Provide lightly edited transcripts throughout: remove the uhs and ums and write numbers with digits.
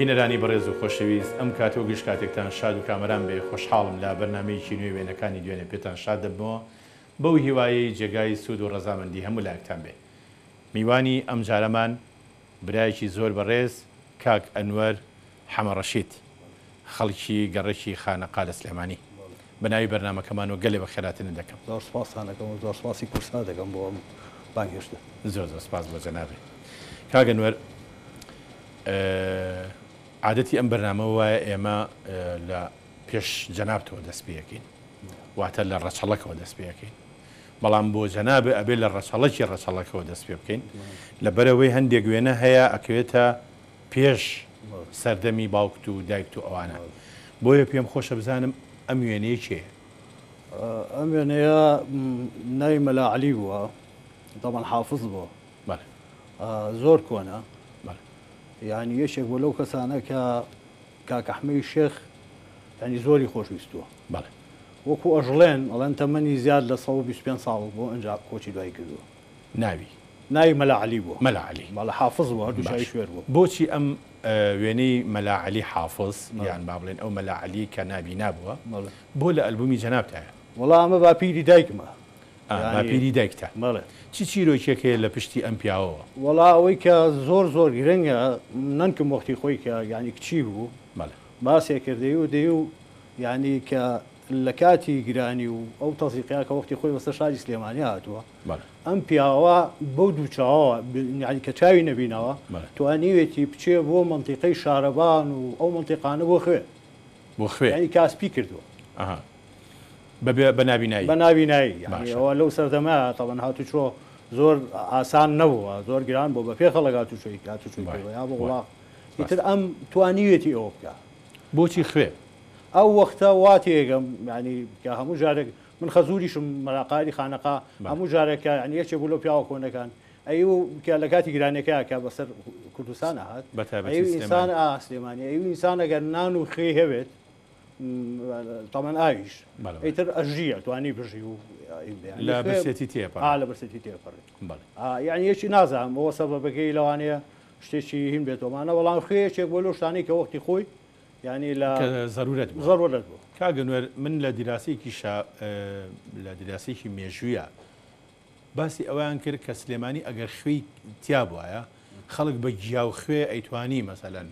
بینەرانی بەڕێز و خۆشەویست ئەم کاتۆ گشت کاتێکتان شاد و کامەران بێ خۆشحاڵم لە بەرنامەیەکی نوێ وێنەکانی دوێنێ پێتان شاد دەبمەوە بەو هیوایەی جێگای سوود و ڕەزامەندی هەموو لایەکتان بێ. میوانی ئەم جارەمان برایەکی زۆر بەڕێز کاک ئەنوەر حەمەڕەشید خەڵکی گەڕێکی خانەقا لە سلێمانی بەناوی بەرنامەکەمانەوە گەلێ بە خێراتنت دەکەم. زۆر سپاسانەکەم و زۆر سپاسی کورسنا دەکەم بۆ ئەم بانگهێشتە. زۆر سپاس بۆ جەنابێ. کاک ئەنوەر، عادەتی ئەم بەرنامە وایە ئێمە لە پێش جەنابتەوە دەست پێەکەین، واتە لە ڕەچەڵەکەوە دەست پێەکەین، بەڵام بۆ جەنابێ ئەبێ لە ڕەچەڵەکەوە دەست پێ بکەین لەبەرەوەی هەندێک وێنە هەیە ئەکەوێتە پێش سەردەمی باوکت و دایکت و ئەوانە. بۆیە پێم خۆشە بزانم ئەم وێنەیە کێیە؟ ئەم وێنەیە ناوی مەلا عەلی بووە، دەڵێن حافظ بووە، زۆر کۆنە، یعنی یەکێک بۆ لەو کەسانە کە کاک ئەحمەدی شێخ ینی زۆری خۆشویستووە. وەکو ئەژڵێن ئەڵێن تەمەنی زیاد لە 125 ساڵ بۆ ئەنجا کۆچی دوای کردووە. ناوی مەلا عەلی بووە. مەلا عەلی بەڵێ حافظ بووە، هەردووشای شوێر بوو. بۆچی ئەم وێنەی مەلا عەلی حافظ یان با بڵێن ئەو مەلا عەلی کە نابی نابووە بۆ لە ئەلبومی جەنابتایە؟ وەڵا ئەمە باپیری دایکمە. باپیری دایکتە؟ بەڵێ. چی چیرۆکێک هەیە لە پشتی ئەم پیاوەوە؟ وەڵا ئەوەی کە زۆر گرنگە، نەنکم وەختی خۆی کە ینی کچی بوو باسێ کردی و دێ و ینی کە لە کاتی گرانی و ئەو تەزیقیا کە وەختی خۆی بەسەر شاری سلێمانی هاتووە، ئەم پیاوە بەو دوو چاوە ینی کە چاوی نەبینەوە توانیوێتی بچێ بۆ منتیقەی شارەبان و ئەو منتیقانە بۆ خوێ ینی کاسپی کردووە بە نابینایی. ئەوە لەو سەردەما تەڵەن هاتوچۆ زۆر ئاسان نەبووە، زۆر گران بۆ بە پێ خەڵک هاتوچۆی یا بۆ وڵاق ئیتر ئەم توانیوێتی ئەوە بکە. بۆچی خوێ؟ ئەو وەختە واتێگەم ینی کە هەموو جارێک من خەزوریشم مەلاقاری خانەقا هەموو جارێکە ینی یەکێ بوو لەو پیاوە کۆنەکان ئەو کە لە کاتی گرانەکە کە بەسەر کوردستان هات ئینسان سلێمانی ئەو ئینسان ئەگەر نان و خێ هەوێت تەمەن ئاویش ئیتر ئەژیە توانی بژی و لە برسێتی تێپەڕ لە برسێتی تێپەڕێت. یعنی یەکی نازانم ئەوە سەبەبەکەی لەوانەیە شتێکی هین بێتەوەمانە، بەڵام خێیەکێک بۆ لەو شتانەی کە وەختی خۆی ینی لە زەرورەت بوو. کاک ئەنوەر، من لە دیراسێکی مێژوویە باسی ئەویان کرد کە سلێمانی ئەگەر خوێی تیا بواە خەڵک بە گیاو خوێ ئەیتوانی مەسەلەن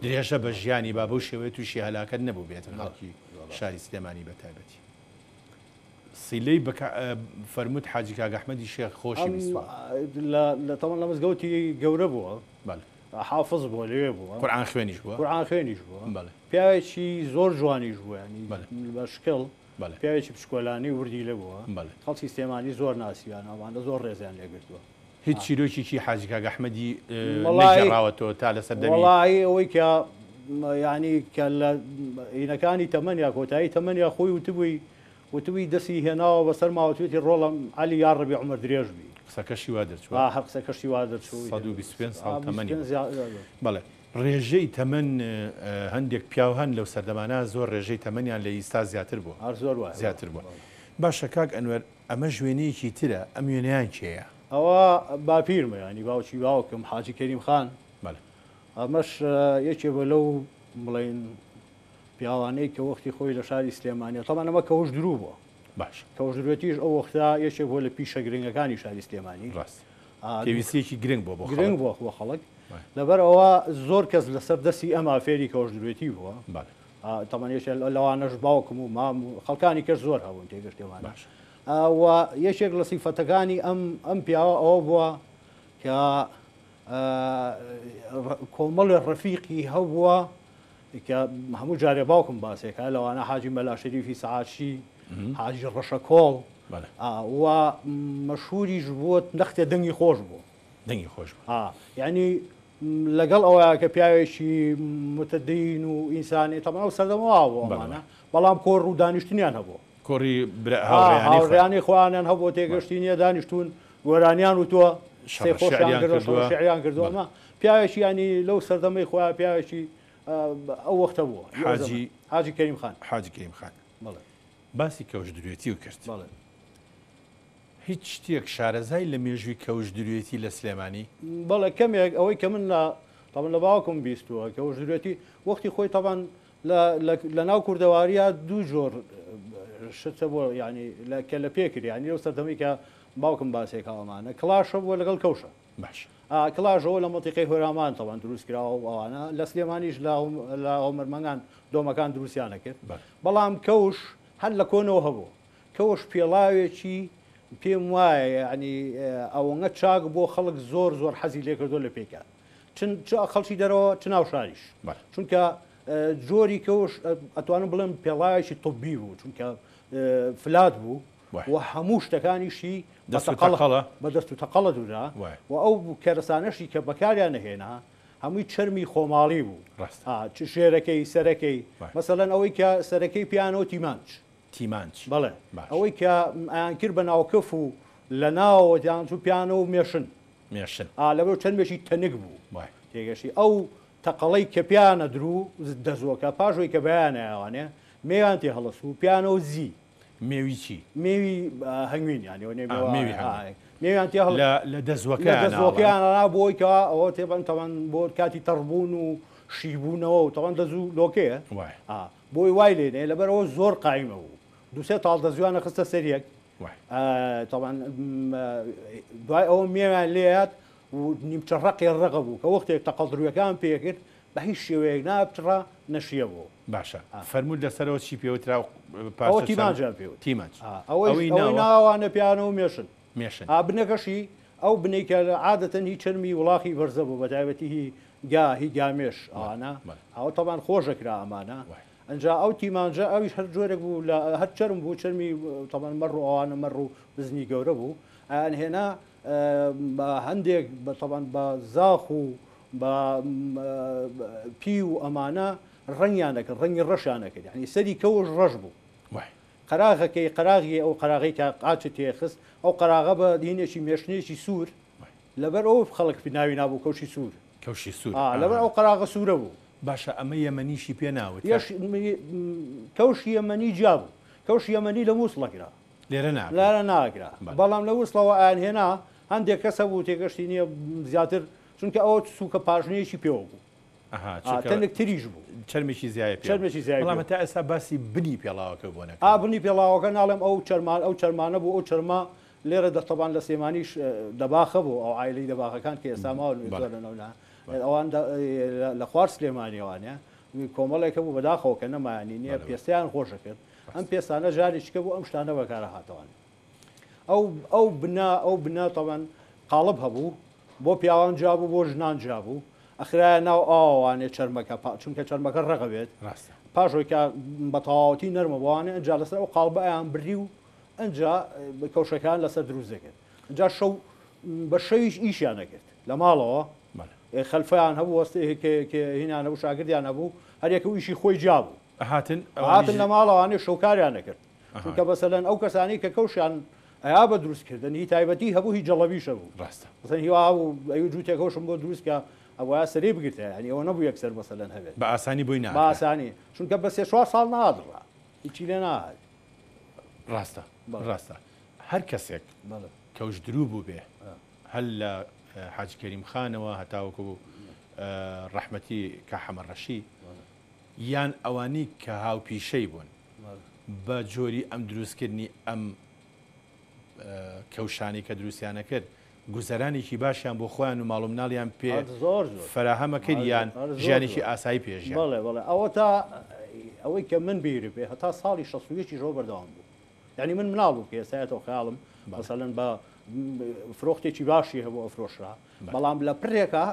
درێژە بە ژیانی با بەو شێوەیە تووشی هەلاکەت نەبوو بێتن خەڵکی شاری سلێمانی بەتایبەتی. سیلەی فەرمووت حاجی کاک ئەحمەدی شێخ خۆشی بیستوە تەمەن لە مزگەوتی گەورە بووە، حافظ بووە، لێوێ بووە، قورئان خوێنیش بووە، پیاوێکی زۆر جوانیش بووە، ینی بە شکڵ پیاوێکی پشکۆلانی وردی لێ بووە، خەڵکی سلێمانی زۆر ناسیوان، ئەوانە زۆر ڕێزیان لێگرتووە. هیچ چیرۆکێکی حاجی کاک ئەحمەدی نەگەڕاوەتەوە تا لەسەر دەمی؟ وەڵی ئەوەی کە ینی کە لە عینەکانی تەمەنیا کۆتایی تەمەنیا خۆی وتبووی دەستی هێناوە بەسەر ماوەتوێتی ڕۆڵم عەلی یا ڕەبی عومەر درێژ بی، قسەکەشی وا دەرچووە، قسەکەشی وا دەرچوو 125 ساڵ تەمەنی. بەڵێ ڕێژەی تەمەن هەندێک پیاو هەن لەو سەردەمانە زۆر ڕێژەی تەمەنیان لە ئیستا زیاتر بووە، زیاتر بووە. باشە کاک ئەنوەر، ئەمە ژوێنەیەکی ترە، ئەم وێنەیان کێیە؟ ئەوە باپیرمە، ینی باوکی باوکم حاجی کەریم خان، ئەمەش یەکێ بە لەو بڵێن پیاوانەی کە وەختی خۆی لە شاری سلێمانیە تەمان ئەمە کەوش درو بووە. باش کەوژدروێتیش ئەو وەختا یەکێک بۆ لە پیشە گرنگەکانی شاری سلێمانی، پێویستیەکی گرنگ بۆ بۆ خەڵک، لەبەر ئەوە زۆر کەس لەسەر دەستی ئەم ئافێری کەوژدروێتی بووە. تەمەنێک لەوانەش باوکم و مام و خەڵکانی کەس زۆر هەبوون تێگەشتێوان. یەکێک لە سیفەتەکانی ئەم پیاوە ئەوە بووە کە کۆمەڵی ڕەفیقی هەبووە کە هەموو جارێ باوکم باسێکە لەوانە حاجی مەلا شەریفی سەعاشی، حاجی ڕەشەکۆڵ، و مەشهوریش بووە نەختێ دەنگی خۆش بوو. یعنی لەگەڵ ئەوە کە پیاوێکی متەدین و ئینسانی تەمەن ئەو سەردەمەوە بوو ئەمانە، بەڵام کۆڕ و دانیشتنیان هەبوو، کۆڕی هاوڕێیانی خۆیانیان هەبوو، تێگەشتی نییە دانیشتون گۆرانیان و تۆ شێعریان کردووە. ئەمە پیاوێکی ینی لەو سەردەمەی خۆیان پیاوێکی ئەو وەختە بووە، حاجی کەریم خان. باسی کەوژدروێتی و کرد. هیچ شتێک شارەزای لە مێژووی کەوژدروێتی لە سلێمانی؟ بەڵێ کەمێک ئەوەی کە من طبعا لە باوکم بیستووە کە ژورەتی وەختی خۆی طبعا لە ناو کوردەواریە دوو جۆر شتە بۆ ینی کە لە پێکرد ینی لەو سەردەمی کە باوکم باسێکەوەمانە کلاشە بووە لەگەڵ کەوشە باش کلاشەوە لە مۆتیقی هۆرامان طبعا دروست کراوە ئەوانە لە سلێمانیش لە ئەومەرمەنگان دۆمەکان دروستیانە کرد بەڵام کەوش هەر لە کۆنەوە هەبوو کەوش پێڵاوێکی پێم وایە ینی ئەوەنگە چاک بۆ خەڵک زۆر حەزی لێ کردو لە پێکات خەڵکی دەرەوە چ ناو شاریش چونکە جۆری کەوش ئەتوانم بڵێم پێڵایەکی تۆبی بوو چونکە فلات بوو و هەموو شتەکانیشی بە دەست و تەقەڵە دوورا و ئەو کەرەسانەشی کە بەکاریان نەهێنا هەمووی چرمی خۆماڵی بوو چ شێرەکەی سەرەکەی مەسەلەن ئەوەی کە سەرەکەی پیانەوە تیمانچ بەڵێ ئەوەی کە ئایان کرد بە ناوکەف و لە ناوەیان و پیانە و مێشن لەبەر چەندێکی تەنک بوو تێگەشی ئەو تەقەڵەی کە پیانە درو دەزۆکە پاشۆی کە بەیانەوانێ میوان تێ هەڵەسو و پیانە و زی مێوی چی مێوی هەنگوین میوان تێ لە دەزوەکەیانە بۆی کە ئەوە تێبن تەوان بۆ کاتی تەڕبوون و شیبوونەوە و تەوان دەزوو لۆکەیە بۆی وای لێنێ لەبەرەوە زۆر قایمە بوو دوسێ تاڵ دەزویانە خستە سەریەک دوای ئەوە میێوان لێات و نیمچەڕقی ڕقە بوو کە وەختێک تەقەڵدرویەکان پێکرد بە هیچ شێوەیەک نابچڕا نەشیە بوو باشە فەرموود لەسەرەوە چی پێوترا تیمانجان پێوت تیمانج ئەوەی ناوانە پیانە و مێشن بنەکەشی ئەو بنەی کە عادەتەن هی چرمی وڵاخی بەرزە بوو بەتایبەتی هی گامێش ئەوانە ئەوە تەبان خۆشەکرا ئەمانە ئەنجا ئەو تیمانجە ئەویش هەر جۆرێک بوو لە هەر چرم بوو چرمی تەبان مەڕ و ئەوانە مەڕ و بزنی گەورە بوو ئەیان هێنا بە هەندێک تەبان بە زاخ و بە پی و ئەمانە ڕەنگیانەکە ڕەنگی ڕەشیانەکرد ینی سەری کەوش ڕەش بوو قەراغەکەی قەراغی ئەو قەراغی کە قاچە تێخست ئەو قەراغە بە دینێکی مێشنێکی سوور لەبەر ئەو خەڵک ناوی نابوو کەوشی سوور لەبەر ئەو قەراغە سوورە بوو باشە ئەمە یەمەنیشی پێ ناوت کەوشی یەمەنی جابوو کەوشی یەمەنی لە مووسڵەکرا لێرە ناگرا بەڵام لە ووسڵەوە ئایان هێنا هەندێک کەسە بوو تێگەشتی نییە زیاتر چونکە ئەوە سوکە پاژنەیەکی پێوە بوو تەنێک تریش بوو چرمێکی زیای بەڵام تا ئێستا باسی بنی پێڵاوەکە بۆ نەکە بنی پێڵاوەکە ناڵێم ئەو چەرمانە بوو ئەو چەرما لێرە دەستەبان لە سێمانیش دەباخە بوو ئەو عیلەی دەباخەکان کە ئێستا ماوە لەنەوە ئەوان لە خوار سلێمانیەوانە کۆمەڵێکە بوو بەداخەوە کە نەمایانی نییە پێستیان خۆشە کرد ئەم پێستانە جاریشکە بوو ئەم شتانە بەکارە هاتەوان ئەو بنا تەوان قاڵب هەبوو بۆ پیاوان جابوو بۆ ژنان جابوو ئەخرایە ناو ئاوانێ چەرمەکە چونکە چەرمەکە ڕقەبێت پاشۆی کە بە تەواوەتی نەرمە بوانێ ئەنجا لەسەر ئەو قاڵبە ئەیان بری و ئەنجا کەوشەکان لەسەر دروست دەکرد ئەنجا شەو بە شەویش ئیشیان نەکرد لە ماڵەوە خەلفیان هەبوو هینیان هەبوو شاگردیان هەبوو هەرێکە ئیشی خۆی جابوو هاتن لە ماڵەوانێ شەوکاریان نەکرد چونکە بەسەلەن ئەو کەسانی کە کەوشیان ئەیا بە دروستکردن هی تایبەتی هەبوو هی جەڵەبیشە بوو ڕاستە هیوا بوو ئەو جووتێکەوشم بۆ دروستکە ئەوە سەری بگرێ ینی ئەوە نەبوو یەکسەر بەسەلەن هەبێت بە ئاسانی بووی بە ئاسانی چونکە بە 3-4 ساڵ نادڕا هیچی لێ ناهات ڕاستە هەر کەسێک کەوش درو بوو بێ هەل لە حاج کەریم خانەوە هەتاوەکو ڕەحمەتی کە حەمەڕەشی یان ئەوانی کە هاوپیشەی بوون بە جۆری ئەم دروستکردنی ئەم کەوشانی کە دروستیانە کرد گوزەرانێکی باشیان بۆ خۆیان و ماڵ و مناڵیان پێ فراهەمەکەریان ژیانێکی ئاسایی پێژیان بەڵێ ئەوە تا ئەوەی کە من بیری پێ هەتا ساڵی 16 ڕۆ بەردەوام بوو ینی من مناڵ بوو کە ئێستایەتەوە خەیاڵم مەسەلەن بە فرۆختێکی باشی هەبوو ئەفرۆشرا بەڵام لە پرێکە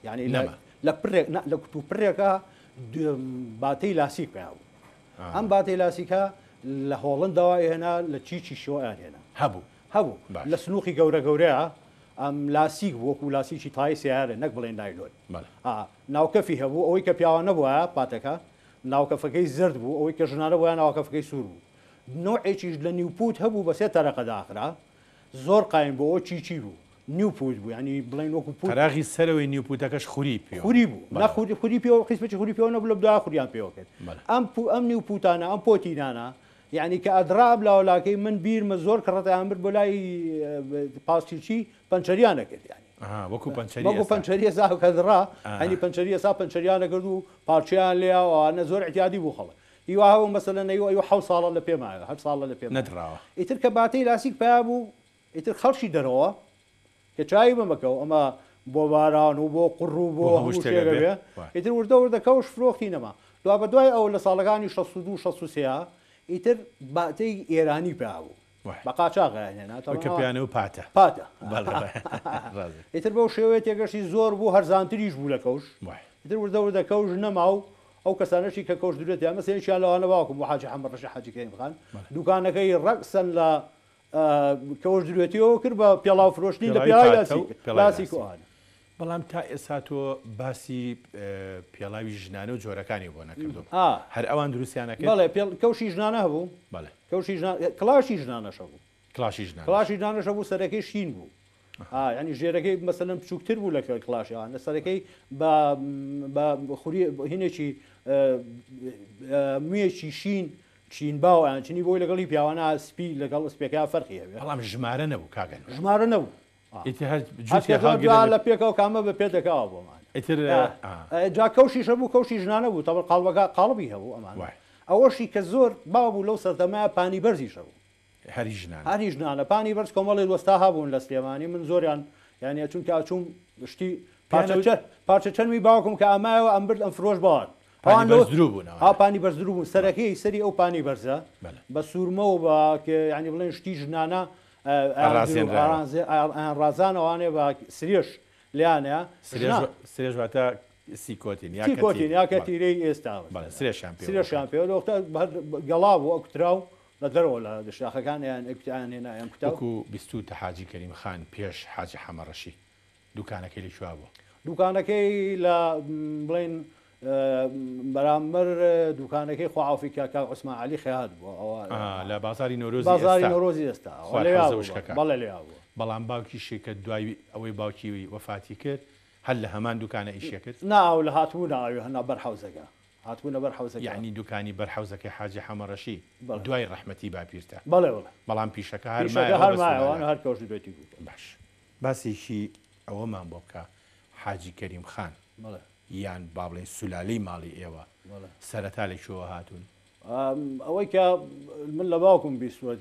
ینی لە کوتو پرێکە باتەی لاسیک پێ بوو ئەم باتەی لاسیکە لە هۆڵندەوە هێنا لە چیچی شۆیان هێنا هەبوو لە سنووقی گەورە گەورەیە ئەم لاسیک وەکو لاسیکی تای سیارە نەک بڵێن نایلۆن ناوکەفی هەبوو ئەوەی کە پیاوە نەبووە پاتەکە ناوکەفەکەی زرد بوو ئەوەی کە ژنانە بۆیان ناوکەفەکەی سوور بوو نوعێکیش لە نیوپوت هەبوو بە 3 تەرەقە داخرا زۆر قایم بوو ئەوە چیچی بوو نیوپوت بوو ینی بڵێن وەکو قەراغی سەرەوەی نیوپوتەکەش خوری بوو خوری پێوە قسمەتی خوری پێوە نەبوو لە بدوا خوریان پێوە کرد ئەم نیوپوتانە ئەم پۆتینانە يعني كأدراب لا ولكن من بير مزور كرت عامر بلاي باستيشي بنشريانا كده يعني وەکو پەنچەری پەنچەریە سا کەدرا هەنی پەنچەریە سا پەنچەریانە کرد و پارچیان لێ وانە زۆر احتیادی بوو خەڵک هیوا هەبوو مەسەلەن ئەیوە 7 ساڵە لە پێمایە 7 ساڵە لە پێم نەدراوە ئیتر کە باتەی لاسیک پیا بوو ئیتر خەڵکی دەرەوە کە چاوی بمەکەو ئەمە بۆ باران و بۆ قڕ و بۆ هەموو شتێک بێ ئیتر وردە کەوش فرۆختی نەما دوا بە دوای ئەو لە ساڵەکانی 62 63 ئیتر باتەی ئێرانی پیا بوو بە قاچاغیانێنا پیانە و پاتە ئیتر بەو شێوەیە تێگەشتی زۆر بوو هەرزانتریش بوو لە کەوش ئیتر وردە کەوش نەما و ئەو کەسانەشی کە کەوش درێت یان مەسەڵەن لەوانە باوکم بۆ حاجی حەمەد ڕەشید حاجی کەریمخان دوکانەکەی ڕەقسەن لە کەوش درێتیەوە کرد بە پێڵاو فرۆشتنی لە پێڵاوی لاسی کۆهانە بەڵام تا ئێستا تۆ باسی پێڵاوی ژنانە و جۆرەکانی بۆ نەکردو هەر ئەوان دروستیانەکە بەڵێ کەوشی ژنانە هەبوو کەوشی کلاشی ژنانەشە بوو کلاشی ژنانەشە بوو سەرەکەی شین بوو ینی ژێرەکەی مەسەلەن بچووکتر بوو لە کلاشیان لە سەرەکەی بە خوری هینێکی موێکی شین باویان چنی بۆی لەگەڵی پیاوانە سپی لەگەڵ سپێکا فەرقی هەبێ بەڵام ژمارە نەبوو کاگەن ژمارە نەبوو لە پێکەوە کامە بە پێدەکەوە بۆمان جا کەوشیشە بوو کەوشی ژنانە بوو تەبەر قاڵبەکە قاڵبی هەبوو ئەمان ئەوەشی کە زۆر باو بوو لەو سەردەمایە پانی بەرزیشە بوو هەری ژنانە پانی بەرز کۆمەڵی وەستا هەبوون لە سلێمانی من زۆریان یانە چونکە ئاچوم شتی پارچە چەندمی باوکم کە ئەمایەوە ئەم برد ئەم فرۆش بەوان پانی بەرز درو بوون سەرەکەی سەری ئەو پانی بەرزە بە سوورمە و بە ینی بڵێن شتی ژنانە ڕازانەوانێ بە سرێش لیانەیە سرێژواتە سیکۆتین یاکە تیرەی ئێستا سرێشیان پێ لەوەختە گەڵا بوو ئەو کتراو لە دەرەوە لە دەشاخەکانیان ئەکتیانێنایان کتاوەکو بیستو تە حاجی کەریمخان پێش حاجی حەمەڕەشی دوکانەکەی لە شوا بوو دوکانەکەی لە بڵێن بەرامبەر دوکانەکەی خواعافی کاکا عوسمان عەلی خەیات بووە ئەوە لە بازاری نۆرۆزی ئێستا بەڵێ لێیا بوو بەڵام باوکیشی کە دوای ئەوەی باوکی وەفاتی کرد هەر لە هەمان دوکانە ئیشە کرد ناو لە هاتوو ناوی هەنا بەرحەوزەکە هاتوونە بەرحەوزەکە یعنی دوکانی بەرحەوزەکەی حاجی حەمەڕەشی دوای ڕەحمەتی باپیرتە بەڵام پیشەکە هەرمایەوان هەر کەوش بێتی بوو باش باسێکی ئەوەمان بۆ بکە حاجی کەریمخان یان با بڵێن سولالەی ماڵی ئێوە سەرەتا لەکوێوە هاتوون ئەوەی کە من لە باوکم بیستوە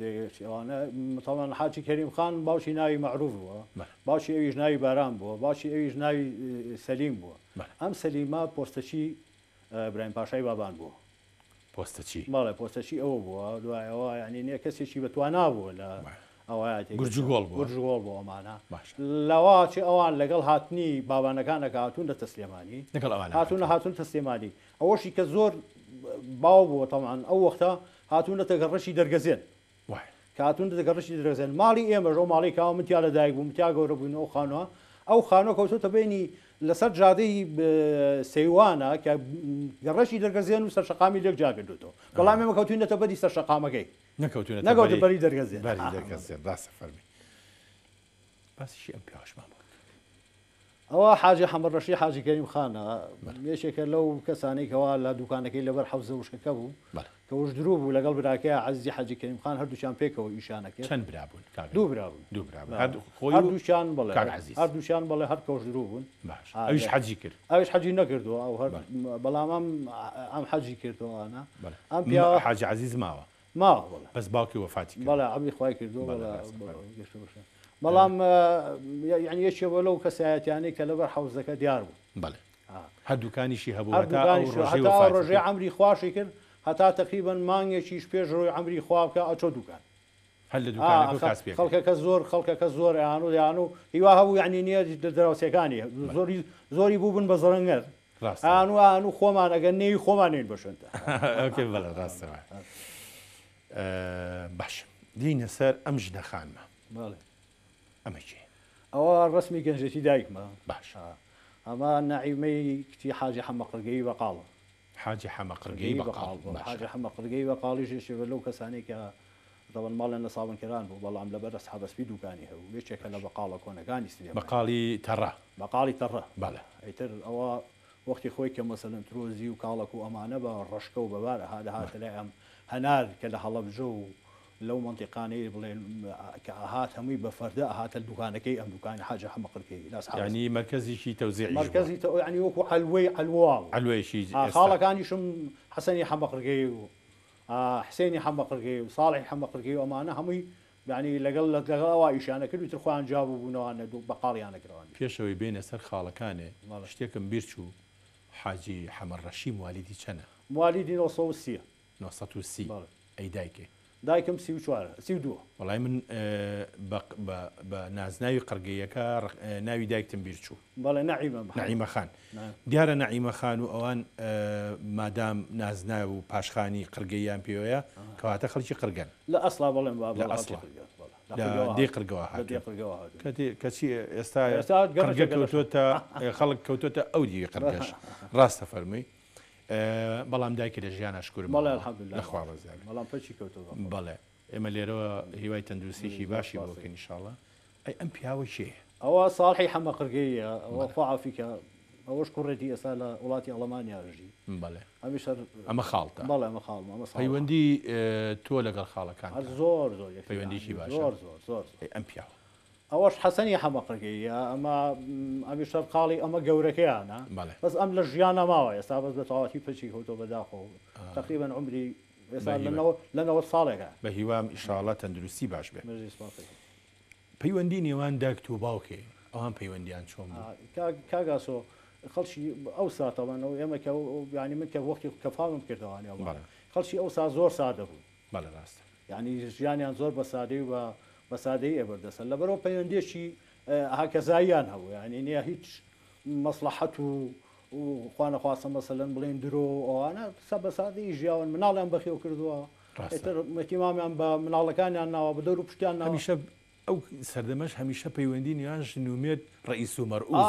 ئەوانە تاوان حاجی کەریمخان باوکی ناوی مەعروف بووە باوکی ئەویش ناوی باران بووە باوکی ئەویش ناوی سەلیم بووە ئەم سەلیمە پۆستەچی برایم پاشای بابان بووە پۆستەچی بەڵێ پۆستەچی ئەوە بووە دوایەوە ینی نییە کەسێکی بەتواننا بووە لە گورجگۆڵ بوو ئەمانە لەوا چی ئەوان لەگەڵ هاتنی بابانەکانەکە هاتوون لە تەسلێمانی هاتون تەسلێمانی ئەوەشی کە زۆر باو بووە تەمان ئەو وەختە هاتوونە تەگەڕەشی دەرگەزێن کاتون دەگەڕشی دەرگەزێن ماڵی ئێمەژ ئەو ماڵی کاوە متیا لەدایک بوو متیا گەورە بوون ئەو خانۆ کەوتۆتە بینی لەسەر جادەی سەیوانە کە گەڕەشی دەرگەزێن و سەرشەقامی لێک جاگردوتەوە بەڵام ئێمە کەوتوینەتە بەری سەرشەقامەکەی نەکەوتە بەری دەرگەزێن ڕاستە فەرمی باسیشی ئەم پیاشمان ئەوە حاجی حەمەڕەشی حاجی کەریمخانە یەکێکە لەو کەسانەی کەوا لە دوکانەکەی لەبەر حەوزە وشکەکە بوو کە وش درو بوو لەگەڵ براکەی عەزیزی حاجی کەریمخان هەردووچیان پێکەوە ئیشانەکە چەند برابوون دوو برابوون هەردووچیان بڵێ هەردووچیان بڵێ هەر کەوش درو بوون ئەویش حەجی کرد ئەویش حەجی نەکردووە ئەو هەر بەڵام ئەم حەجی کردووانە ئەم پیا حاجی عەزیز ماوە بەس باوکی وەفاتی بەڵێ ئەمی خوای کردووە بەڵام یعنی یەکێوە لەو کەسایەتیانەی کە لەبەر حەوزەکە دیار بوو بەڵێ هەردووکانیشی هەبوو ڕۆژێ عەمری خواشی کرد هەتا تەقریبەن مانگێکیش پێش ڕۆی عەمری خوا بکە ئەچۆ دوکان هەر لە دوکانەکە کاسپێک خەڵکەکە زۆر یان و هیوا هەبوو یعنی نییە دراوسەکانی زۆری بوو بن بە زەڕەنگەر و خۆمان ئەگەر نێوی خۆمانین بەشنتە بەڵێ ڕاستەوە باش دینە سەر ئەم ژنەخانمە ئەمەکی ئەوە ڕسمی گەنجێتی دایکمە باش ئەمە نەعیمەی کتی حاجی حەمەقرگەی بەقاڵە حاجی حەمەقرگەی بەقاڵ حاجی حەمەقرگەی بەقاڵیش لەو کەسانی کە دەڵێن ماڵێن لە ساوەنکەران بوو بەڵام لەبەر ئەسحابەسپی دوکانی هەبوو یەکێکە لە بەقاڵە کۆنەکانی سلێمانی بەقاڵی تەڕە بەقاڵی تەڕە بەڵێ ئیتر ئەوە وەختی خۆی کە مەسەلەن ترۆزی و کاڵک و ئەمانە بە ڕشکە و بەبارە هاتە لای ئەم هەنار کە لە هەڵەبجە و لەو منطقانەی بڵێن کە ئاهات هەمووی بە فەردە ئاهاتە دوکانەکەی ئەم دوکانی حاجە حەمەقرکەی ینی مرکزیشی تەوزیعی مرکزی ینی وەکو حەلوەی حەلواڵ حەلوەیەشی خاڵەکانیشم حەسەنی حەمەقرگەی و حسێنی حەمەقرگەی و ساڵحی حەمەقرگەی و ئەمانە هەمووی ینی لەگەڵەوە ئیشانە کردوی تر خۆیان جاب بوونەوەوانە بەقاڵیانەکردوان پێشەوەی بینە سەر خاڵەکانێ شتێکم بیرچوو حاجی حەمەڕەشی موالیدی چەنە موالیدی 930 930 ئەی دایکێ دایکم 32 وڵای من بە نازناوی قەرگەیەکە ناوی دایکتم بیرچوو بەڵێ نەعیمە خان دیارە نەعیمە خان و ئەوان مادام نازناو و پاشخانی قەرگەیان پێوەیە کەواتە خەڵکی قەرگەن لە ئەسڵا بڵێن لە ئەسڵا دێ قەرگەوە کەچی ئێستا کەوتۆتە خەڵک کەوتۆتە ئەو دی قەرگەش ڕاستە فەرمووی بەڵام دایکە لە ژیان ئاشکور لەخوا بەڵام پچی کەوتەوە بەڵێ ئێمە لێرەوە هیوای تەندروستیشی باشی بۆکەن ئینشاڵڵا ئەی ئەم پیاوە شێ ئەوە ساڵحی حەمەقرگەیە ئەوە خواعافیکە ئەوەش کوڕێتی ئێستا لە وڵاتی ئەڵەمانیاژی بەڵێ ئەمە خاڵتە بەڵێ ئەمە خاڵ پەیوەندی تۆ لەگەڵ خاڵەکان زۆر پەیوەندیشی باش زۆر ئەم پیاوە ئەوەش حەسەنی حەمەقرگەیە ئەمە ئەمیشەر قاڵی ئەمە گەورەکەیانە بەس ئەم لە ژیانە ماوە ئێستا بەس بە تەواتی پچی کەوتۆ بەداخۆ تقریبا عمری لەنەوە ساڵێکە بە هیوام ئیشاڵە تەندروستی باش بێ پەیوەندی نێوان داکت و باوکێ ئەوان پەیوەندیان چۆن کاگاسۆ خەڵکی ئەو ساتەوانەوە ئێمە ینی من کە وەختی کەفاڵم کردوانێ خەڵکی ئەو سا زۆر سادە بوو بەڵێ ڕاستە ینی ژیانیان زۆر بە سادەی و بە سادەی ئێبەردەسەر لەبەرەوە پەیوەندێکی هاکەزاییان هەبوو ینی نییە هیچ مەسلحەت و خوانەخواستە مەسەلەن بڵێن درۆ ئەوانە بە سادەی ژیاون مناڵیان بەخێو کردووە مەتیمامیان بە مناڵەکانیان ناوە بە دەور و پشتیان هەمیشە ئەو سەردەمەش هەمیشە پەیوەندی نیان ژنومێت ڕئیس و مەرئوس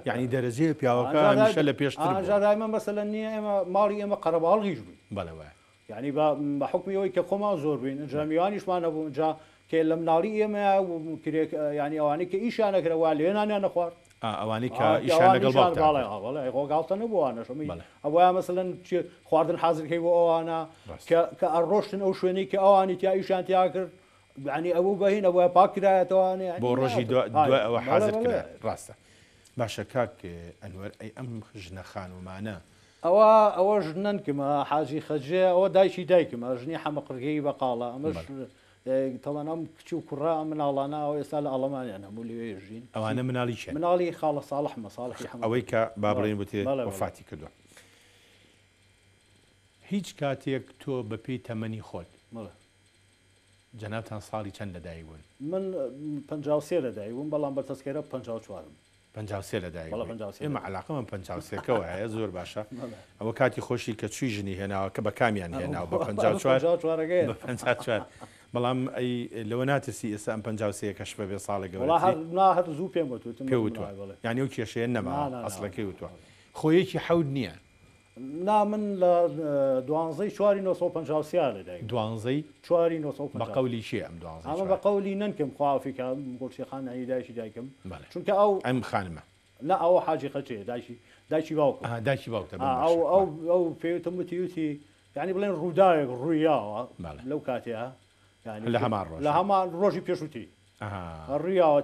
یعنی دەرەجەیە پیاوەکە هەمیشە لە پێشتر جادایمە مەسەلەن نییە ئێمە ماڵی ئێمە قەرەباڵغیش بووین بەڵێوە ینی بە حکمی ئەوەی کە خۆمان زۆر بووین جامیوانیشمان هەبوو جا کە لە مناڵی ئێمە ینی ئەوانەی کە ئیشانەکرەوە لێنانیان نەخوارد ئەوانەی کە ئیشان لەگەڵ ڕۆگاڵتە نەبووانەشمی ئەوە مەسەلەن خواردن حازرکەی بۆ ئەوانە کە ئەڕۆشتن ئەو شوێنی کە ئەوانی تیا ئیشان تیا کرد ینی ئەوە بەهین ئەوە پاکرایەتەوانێ بۆ ڕۆژی دوای ئەوە حازر کرد ڕاستە باشە کاک ئەنوەر ئەی ئەم ژنە خانومانە ئەوە ژنەنکمە حاجی خەجێ ئەوە دایکی دایکمە ژنی حەمەقرگەی بەقاڵە ئەمەش تەوانام کچی و کوڕا مناڵانە ئەو ئێستا لە ئەڵەمانیان هەموو لێ ژین ئەوانە مناڵی چێ مناڵی خاڵە ساڵح مەساڵحی ئەوەی کە بابڕێن بوتێ وەفاتی کردووە هیچ کاتێک تۆ بەپێی تەمەنی خۆت جەنابتان ساڵی چەند لەدایک بوون من 53 لەدایک بووم بەڵام بە تەسکەرە 54م 53 لەدایک ئێمە عەلاقە من 53کەوە هەیە زۆر باشە ئەوە کاتی خۆشی کە چوی ژنی هێناوە کە بە کامیان هێناوە بە 54 بەڵام ئەی لەوە ناترسی ئێستا ئەم 53 کەش بەبێ ساڵی گەورە زوو پێم پێوتوە یانی ئەو کێشەیە نەما ئەسڵەکەی وتوە خۆیەکی حەود نییە نا من لە 12 1950 لەدایک 12 بە قەولی چیە ئەم 12 ئەمە بە قەولی ننکم خوافیکە گڵچیخانەی دایکی دایکم چونکە ئەو ئەم خانمە لا ئەوە حاجی خەچێ دایکی باوکە دایکی باوکە ئەو پێوتم وتی یعنی بڵێن ڕووداوێک ڕوویاوە لەو کاتەیە لە هەمان ڕۆژی پێشوتی ڕوویاوە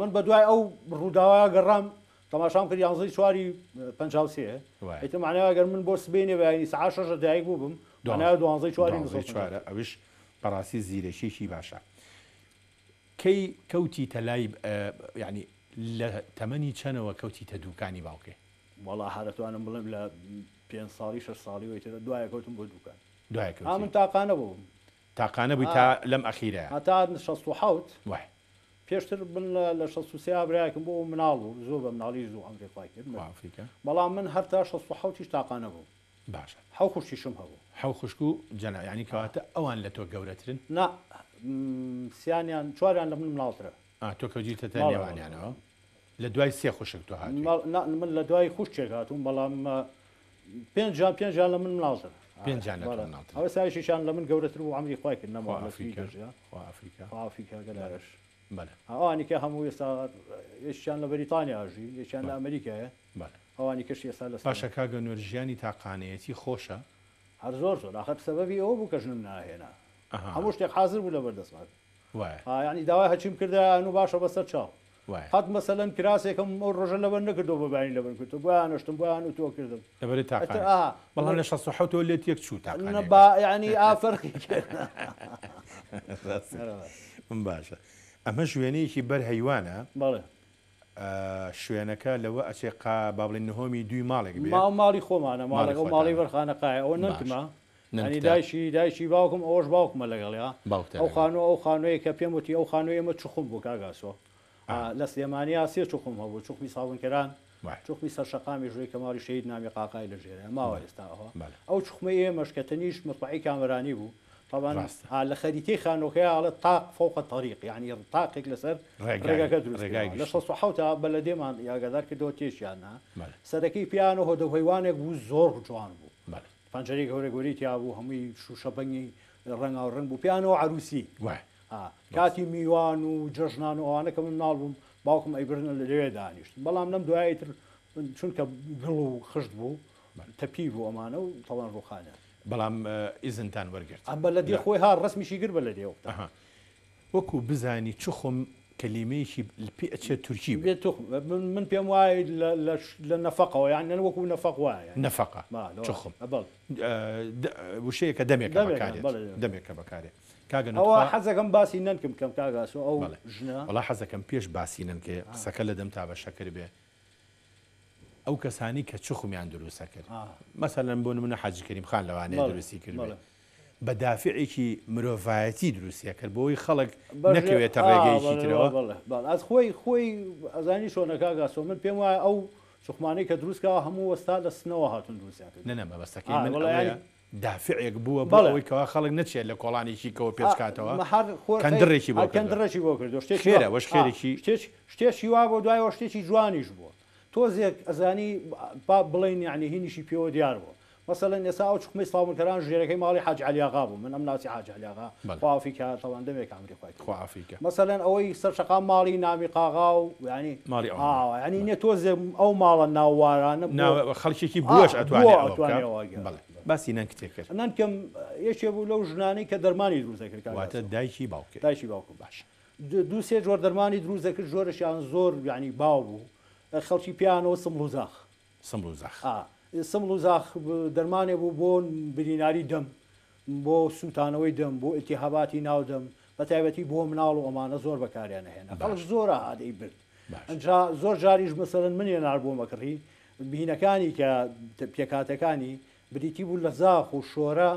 من بە دوای ئەو ڕووداوایە گەڕام تەماشام کرد 11 53 ئیتر معناوە گەر من بۆ سبێنێ بەینی سعات 6 دایک بووبم دوای 12 ئەوش بەڕاستی زیرەشیشی باشە کەی کەوتی تەلای یعنی لە تەمەنی چەنەوە کەوتی تە دووکانی باوکێ وەڵا هەرەتوانم بڵێم لە 5 ساڵی 6 ساڵی وێترە دوایە کەوتم بۆ دووکان دوای من تاقانە بووم تاقانە بووی تا لەم ئەخیرە هەتا 67 پێشتر بن لە 63 برایکم بۆ مناڵ بوو زۆر بە مناڵی زوو ئەمریکای کرد بەڵام من هەر تا 67 تاقانە بوو باشە حەو خوشتیشم هەبوو حەو خوشک و جەنا ینی کەواتە ئەوان لە تۆ گەورەترن نا سییانیان چواریان لە من مناڵترە تۆ کەوجیتە تا نێوانیانەوە لە دوای سێ خوشک تۆ هات من لە دوای خوشتێک هاتووم بەڵام پێنجان لە من مناڵتر ئەوە سایشیشان لە من گەورەتر بوو ئەمری خوای کرد نەما ئەفریقا گەلارش ئەوانی کە هەموو ئێستا یەکیان لە بەریتانیاژی یەکیان لە ئەمریکایە ئەوانی کەشی ئێستا لە باشە کاگە نوێر ژیانی تاقانەتی خۆشە هەر زۆر زۆر آخر سەبەبی ئەوە بوو کە ژنم ناهێنا هەموو شتێک حاضر بوو لە بەردەستمان ینی داوای هەچیم کردیان و باشە بەسەر چاو قەت مەسەلەن کراسێکم ئەو ڕۆژە لەبەر نەکردەوە بەبانی لەبەر کردو بۆیانشتم بۆیان و تۆ کردم لەبەر تاقان بەڵام لە 16 لێت یەک چوو ینی ئافەرقی من باشە ئەمە شوێنەیەکی بەر هەیوانە بەڵێ شوێنەکە لەوە ئەچێقا با بڵێن نهۆمی دوی ماڵێک بێ ماڵی خۆمانە ماڵەکە و ماڵی بەرخانەقایە ئەوە نەکمە ینی دایشی باوکم ئەوەش باوکمە لەگەڵیا ئەو خانوە ئەو خانوەیە کە پێم وتی ئەو خانووی ئەمە چخم بوو کاگاسۆ لە سلێمانیا سێ چخم هەبوو چخمی ساڵنکەران چخمی سەرشەقامی ژووی کە ماڵی شەید نامی قاقای لە ژێرە ماوە ئێستاەوە ئەو چخمە ئێمەش کە تەنیش مطبعی کامەرانی بوو طبعا لە خەریتەی خانۆکەیە ئەڵە تاق فوق الطريق يعني تاقێک لەسەر ڕێگەکە دروست لە 16 بەلەدێمان یاگەدار کردەوە تێشیاننا سەرەکەی پیانە هۆدەهۆیوانێک بوو زۆر جوان بوو پەنجەرەی گەورەگۆری تیا بوو هەمووی شوشەبەنگی ڕەنگا و ڕنگ بوو پیانەوە عروسی کاتی میوان و جەژنان و ئەوانە کە من ناڵ بووم باوکم ئەیبرنە لەوێ دانیشت بەڵام لەم دوایتر چونکە گڵ و خشت بوو تەپی بوو ئەمانە و تەوان ڕوخانە بەڵام ئیزنتان وەرگرت ئەم بە لە دێ خۆی ها ڕسمیشی گر بە لە دێوە وەکو بزانی چخم کەلیمەیەکی پێ ئەچێت تورکی بێت من پێم وایە لە نەفەقەوە یان وەکو نەفەق وایە نەفەقە چخم وشەیەکە دەمێکە دەمێکە بەکارێ ئەوە حەزەکەم باسی نەنکەم کەم کاگاسۆ ئەو ژنە وڵا حەزەکەم پێش باسی نەنکێ قسەکە لە دەم تا بە شەکر بێ ئەو کەسانی کە چخمیان دروستە کرد مەسەلەن بۆ نمونە حاجی کەریم خان لەوانەیە دروستی کرد بە دافعێکی مرۆڤایەتی دروستیە کرد بۆی خەڵک نەکەوێتە ڕێگەیەکی ترەوە ئەس خۆی ئەزانی شۆنەکاگاسۆ من پێم وایە ئەو چخمانەی کە دروستکەوە هەموو وەستا لە سنەوە هاتون دروستیان کرد نەنە بەبەستەکەی من دافعێک بووە بەڵەوەی کەوا خەڵک نەچێت لە کۆڵانێکی کەەوە پێچکاتەوە کەندڕێکی بۆ کردو خێرە وەش خێرێکی شتێکی وا بۆ دوایەوە شتێکی جوانیش بووە تۆزێک ئەزانی بڵین یعنی هینیشی پێوە دیار بوو مثلا ئێستا ئەو چخمەی سڵاوکەران ژێرەکەی ماڵی حاج علیاغا بوو من ئەم ناسی حاج علیاغا خوافیکە تەوان دەمێک ئەمریکای خوافیکە مثلا ئەوەی سەرشەقام ماڵی نامی قاغا و ینی ماڵی ینی نێ تۆزێ ئەو ماڵە ناووارانە خەڵکێکی بووەش ئەتوانێت باسی نان کتێک کرد نانکەم یەکێ بوو لەو ژنانەی کە دەرمانی دروست دەکرد واتە دایکی باوکە دایکی باوکە باش دوو سێ جۆر دەرمانی دروست دەکرد جۆرەشیان زۆر یعنی باو بوو خەڵکی پیانەوە سملوزاخ سملوزاخ دەرمانێ بوو بۆ بریناری دەم بۆ سووتانەوەی دەم بۆ ئتیهاباتی ناودەم بە تایبەتی بۆ مناڵ و ئەمانە زۆر بەکاریان هێنا خەڵک زۆرە عادەی برد ئەجا زۆر جاریش مەسەرەن منێ نار بۆ مەکڕی بینەکانی کە پێکاتەکانی بریتی بوو لە زاخ و شۆرە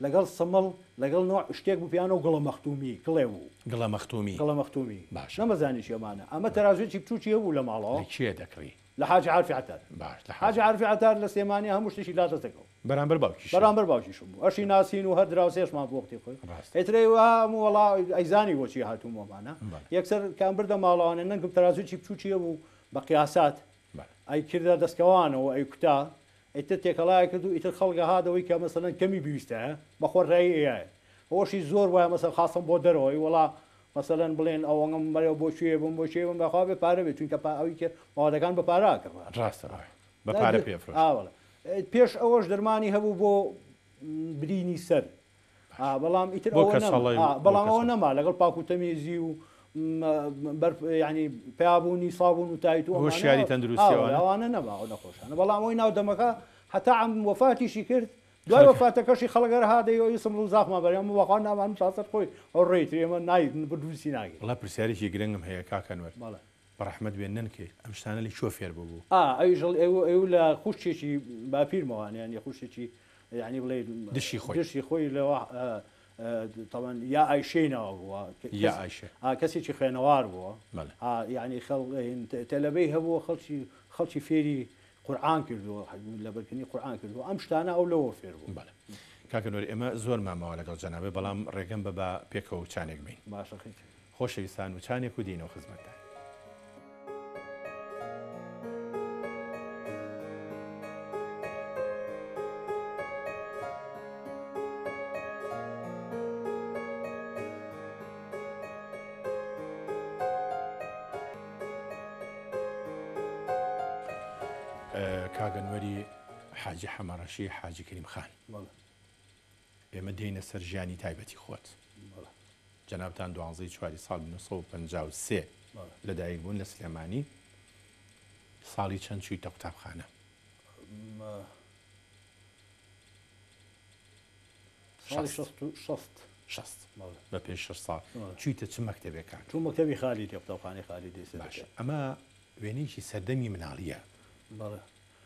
لەگەڵ سمڵ لەگەڵ نوع شتێک بوو پیانە و گڵە مەختومی کڵێ بوو گڵە مەختومی باش نەمەزانی شێمانە ئەمە تەراژێکی بچووکی هەبوو لە ماڵەوە چێ دەکڕی لە حاج عارفی عتار حاج عارفی عتار لە سلێمانی هەموو شتێکی لا دەستەکەەوە بەرامبەر باوکیشم بوو ئەشی ناسین و هەر دراوسێشمان بۆ وەختی خۆی ئێترەوە وڵا ئەیزانی بۆچی هاتوومەمانە یەکسەر کام بردە ماڵەوانە نەنگم تەرازوی بچووکی هەبوو بە قیاسات ئەی کردە دەستکەوانەوە ئەی کوتا ئیتر تێکەڵای کرد و ئیتر خەڵگە هادەوەی کە مەسەلەن کەمی بیویستە بەخۆ ڕێی ئەیە ئەوەشی زۆر وایە مەسەر خاستم بۆ دەرەوەی وڵا مەسەلەن بڵێن ئەوەngەم بەرەوە بۆ شوێ بم بۆ شێ بم بەخوا بێ پارە بێت چونکە ئەوی کە ماوەدەکان بە پارا کردوە ڕاستە بە پارە پێفرۆشت پێش ئەوەش دەرمانی هەبوو بۆ برینی سەر بەڵام ئیتر بەڵام ئەوە نەما لەگەڵ پاک و تەمیزی و ینی پیابوونی سابوون و تایت و هۆشیاری تەندروستیەوە ئەوانە نەما نەخۆشانە بەڵام ئەوی ناو دەمەکە حتا ئەم وەفاتیشی کرد دوای وەفاتەکەشی خەڵگەر هادەیەوە سم و زاخمە بەریان وەخوا نامان چاسەر خۆی ئەو ڕێیتر ئێمە نایدن بردوسی ناگێت وڵا پرسیارێکی گرنگم هەیە کاکەنوەر بەڕەحمەت بێن نەنکێ ئەم شتانە لی شۆ فێر بوو ئەویژڵ ئێو لە خوشتێکی باپیرمەوان یان خوشتێکی یعنی بڵێ دشی خۆی لەوە طبعا یا ئایشێنەوە بووە یا ئایشە کەسێکی خوێنەوار بووە یعنی تەلەبەی هەبووە خەڵکی فێری قورآن کردووە لەبەرکردنی قورآن کردووە ئەم شتانە ئەو لەوە فێر بوو کاکەنوەر ئێمە زۆر مامەوە لەگەڵ جەنابێ بەڵام ڕێگەم بە پێکەوە چانێک بین باشە خۆشەویستان و چانێک و دینەوە خزمەتدان کاگەنوەری حاجی حەمەڕەشی حاجی کەریم خان ئێمە دێینە سەر ژیانی تایبەتی خۆت جەنابتان 12 ساڵ 1953 لەدایک بوون لە سلێمانی ساڵی چەند چوویتە قوتابخانە؟ شەست بە پێش 6 ساڵ چوویتە چ مەکتەبێکان؟ چوو مەکتەبی خالیدی قوتابخانەی خالیدی باش ئەمە وێنەیەکی سەردەمی مناڵیە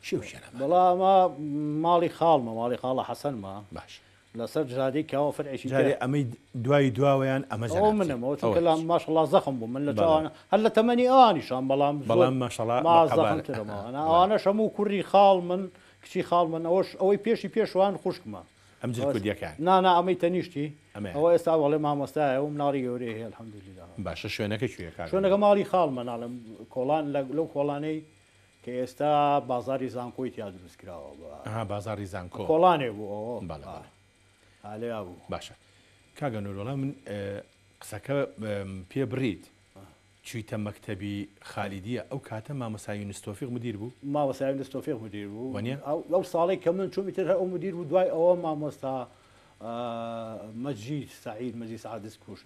شێوشێنە بەڵا ئەمە ماڵی خاڵمە ماڵی خاڵە حەسەنمە باش لەسەر جادەی کەەوە فەرعیشی جارێ ئەمەی دوای دواوەیان ئەمە منەوە چونکە لە ماشەڵڵا زەخم بوو من لە چاوانە هەر لە تەمەنی ئەوانیشان بەڵام ماشەڵڵا مازەخمترەوە ئەوانەش هەموو کوڕی خاڵ من کچی خاڵ من ئەوەی پێشی پێشوان خوشکمە ئەم جرکودیەکان نانا ئەمەی تەنیشتی ئەوە ئێستا وەڵێ مامۆستایە و مناڵی گەورەی هەیە الحەمدوللیلا باشە شوێنەکە کوێکە شوێنەکە ماڵی خاڵ مناڵم کۆڵان لەو کۆڵانەی کە ئێستا بازاری زانکۆی تیا دروست کراوە بازاری زانکۆ کۆڵانێ بوو ئالەیا بوو باشە کاگەنووڕۆڵا من قسەکە پێ بڕیت چوویتە مەکتەبی خالیدیە ئەو کاتە مامۆسای یونستۆفیق مدیر بوو مامۆسای یونستۆفیق مدیر بوو وانە ئەو ساڵی کە من چوومیتر ئەو مدیر بوو دوای ئەوە مامۆستا مەجید سعید مەجید سعد دەستکوش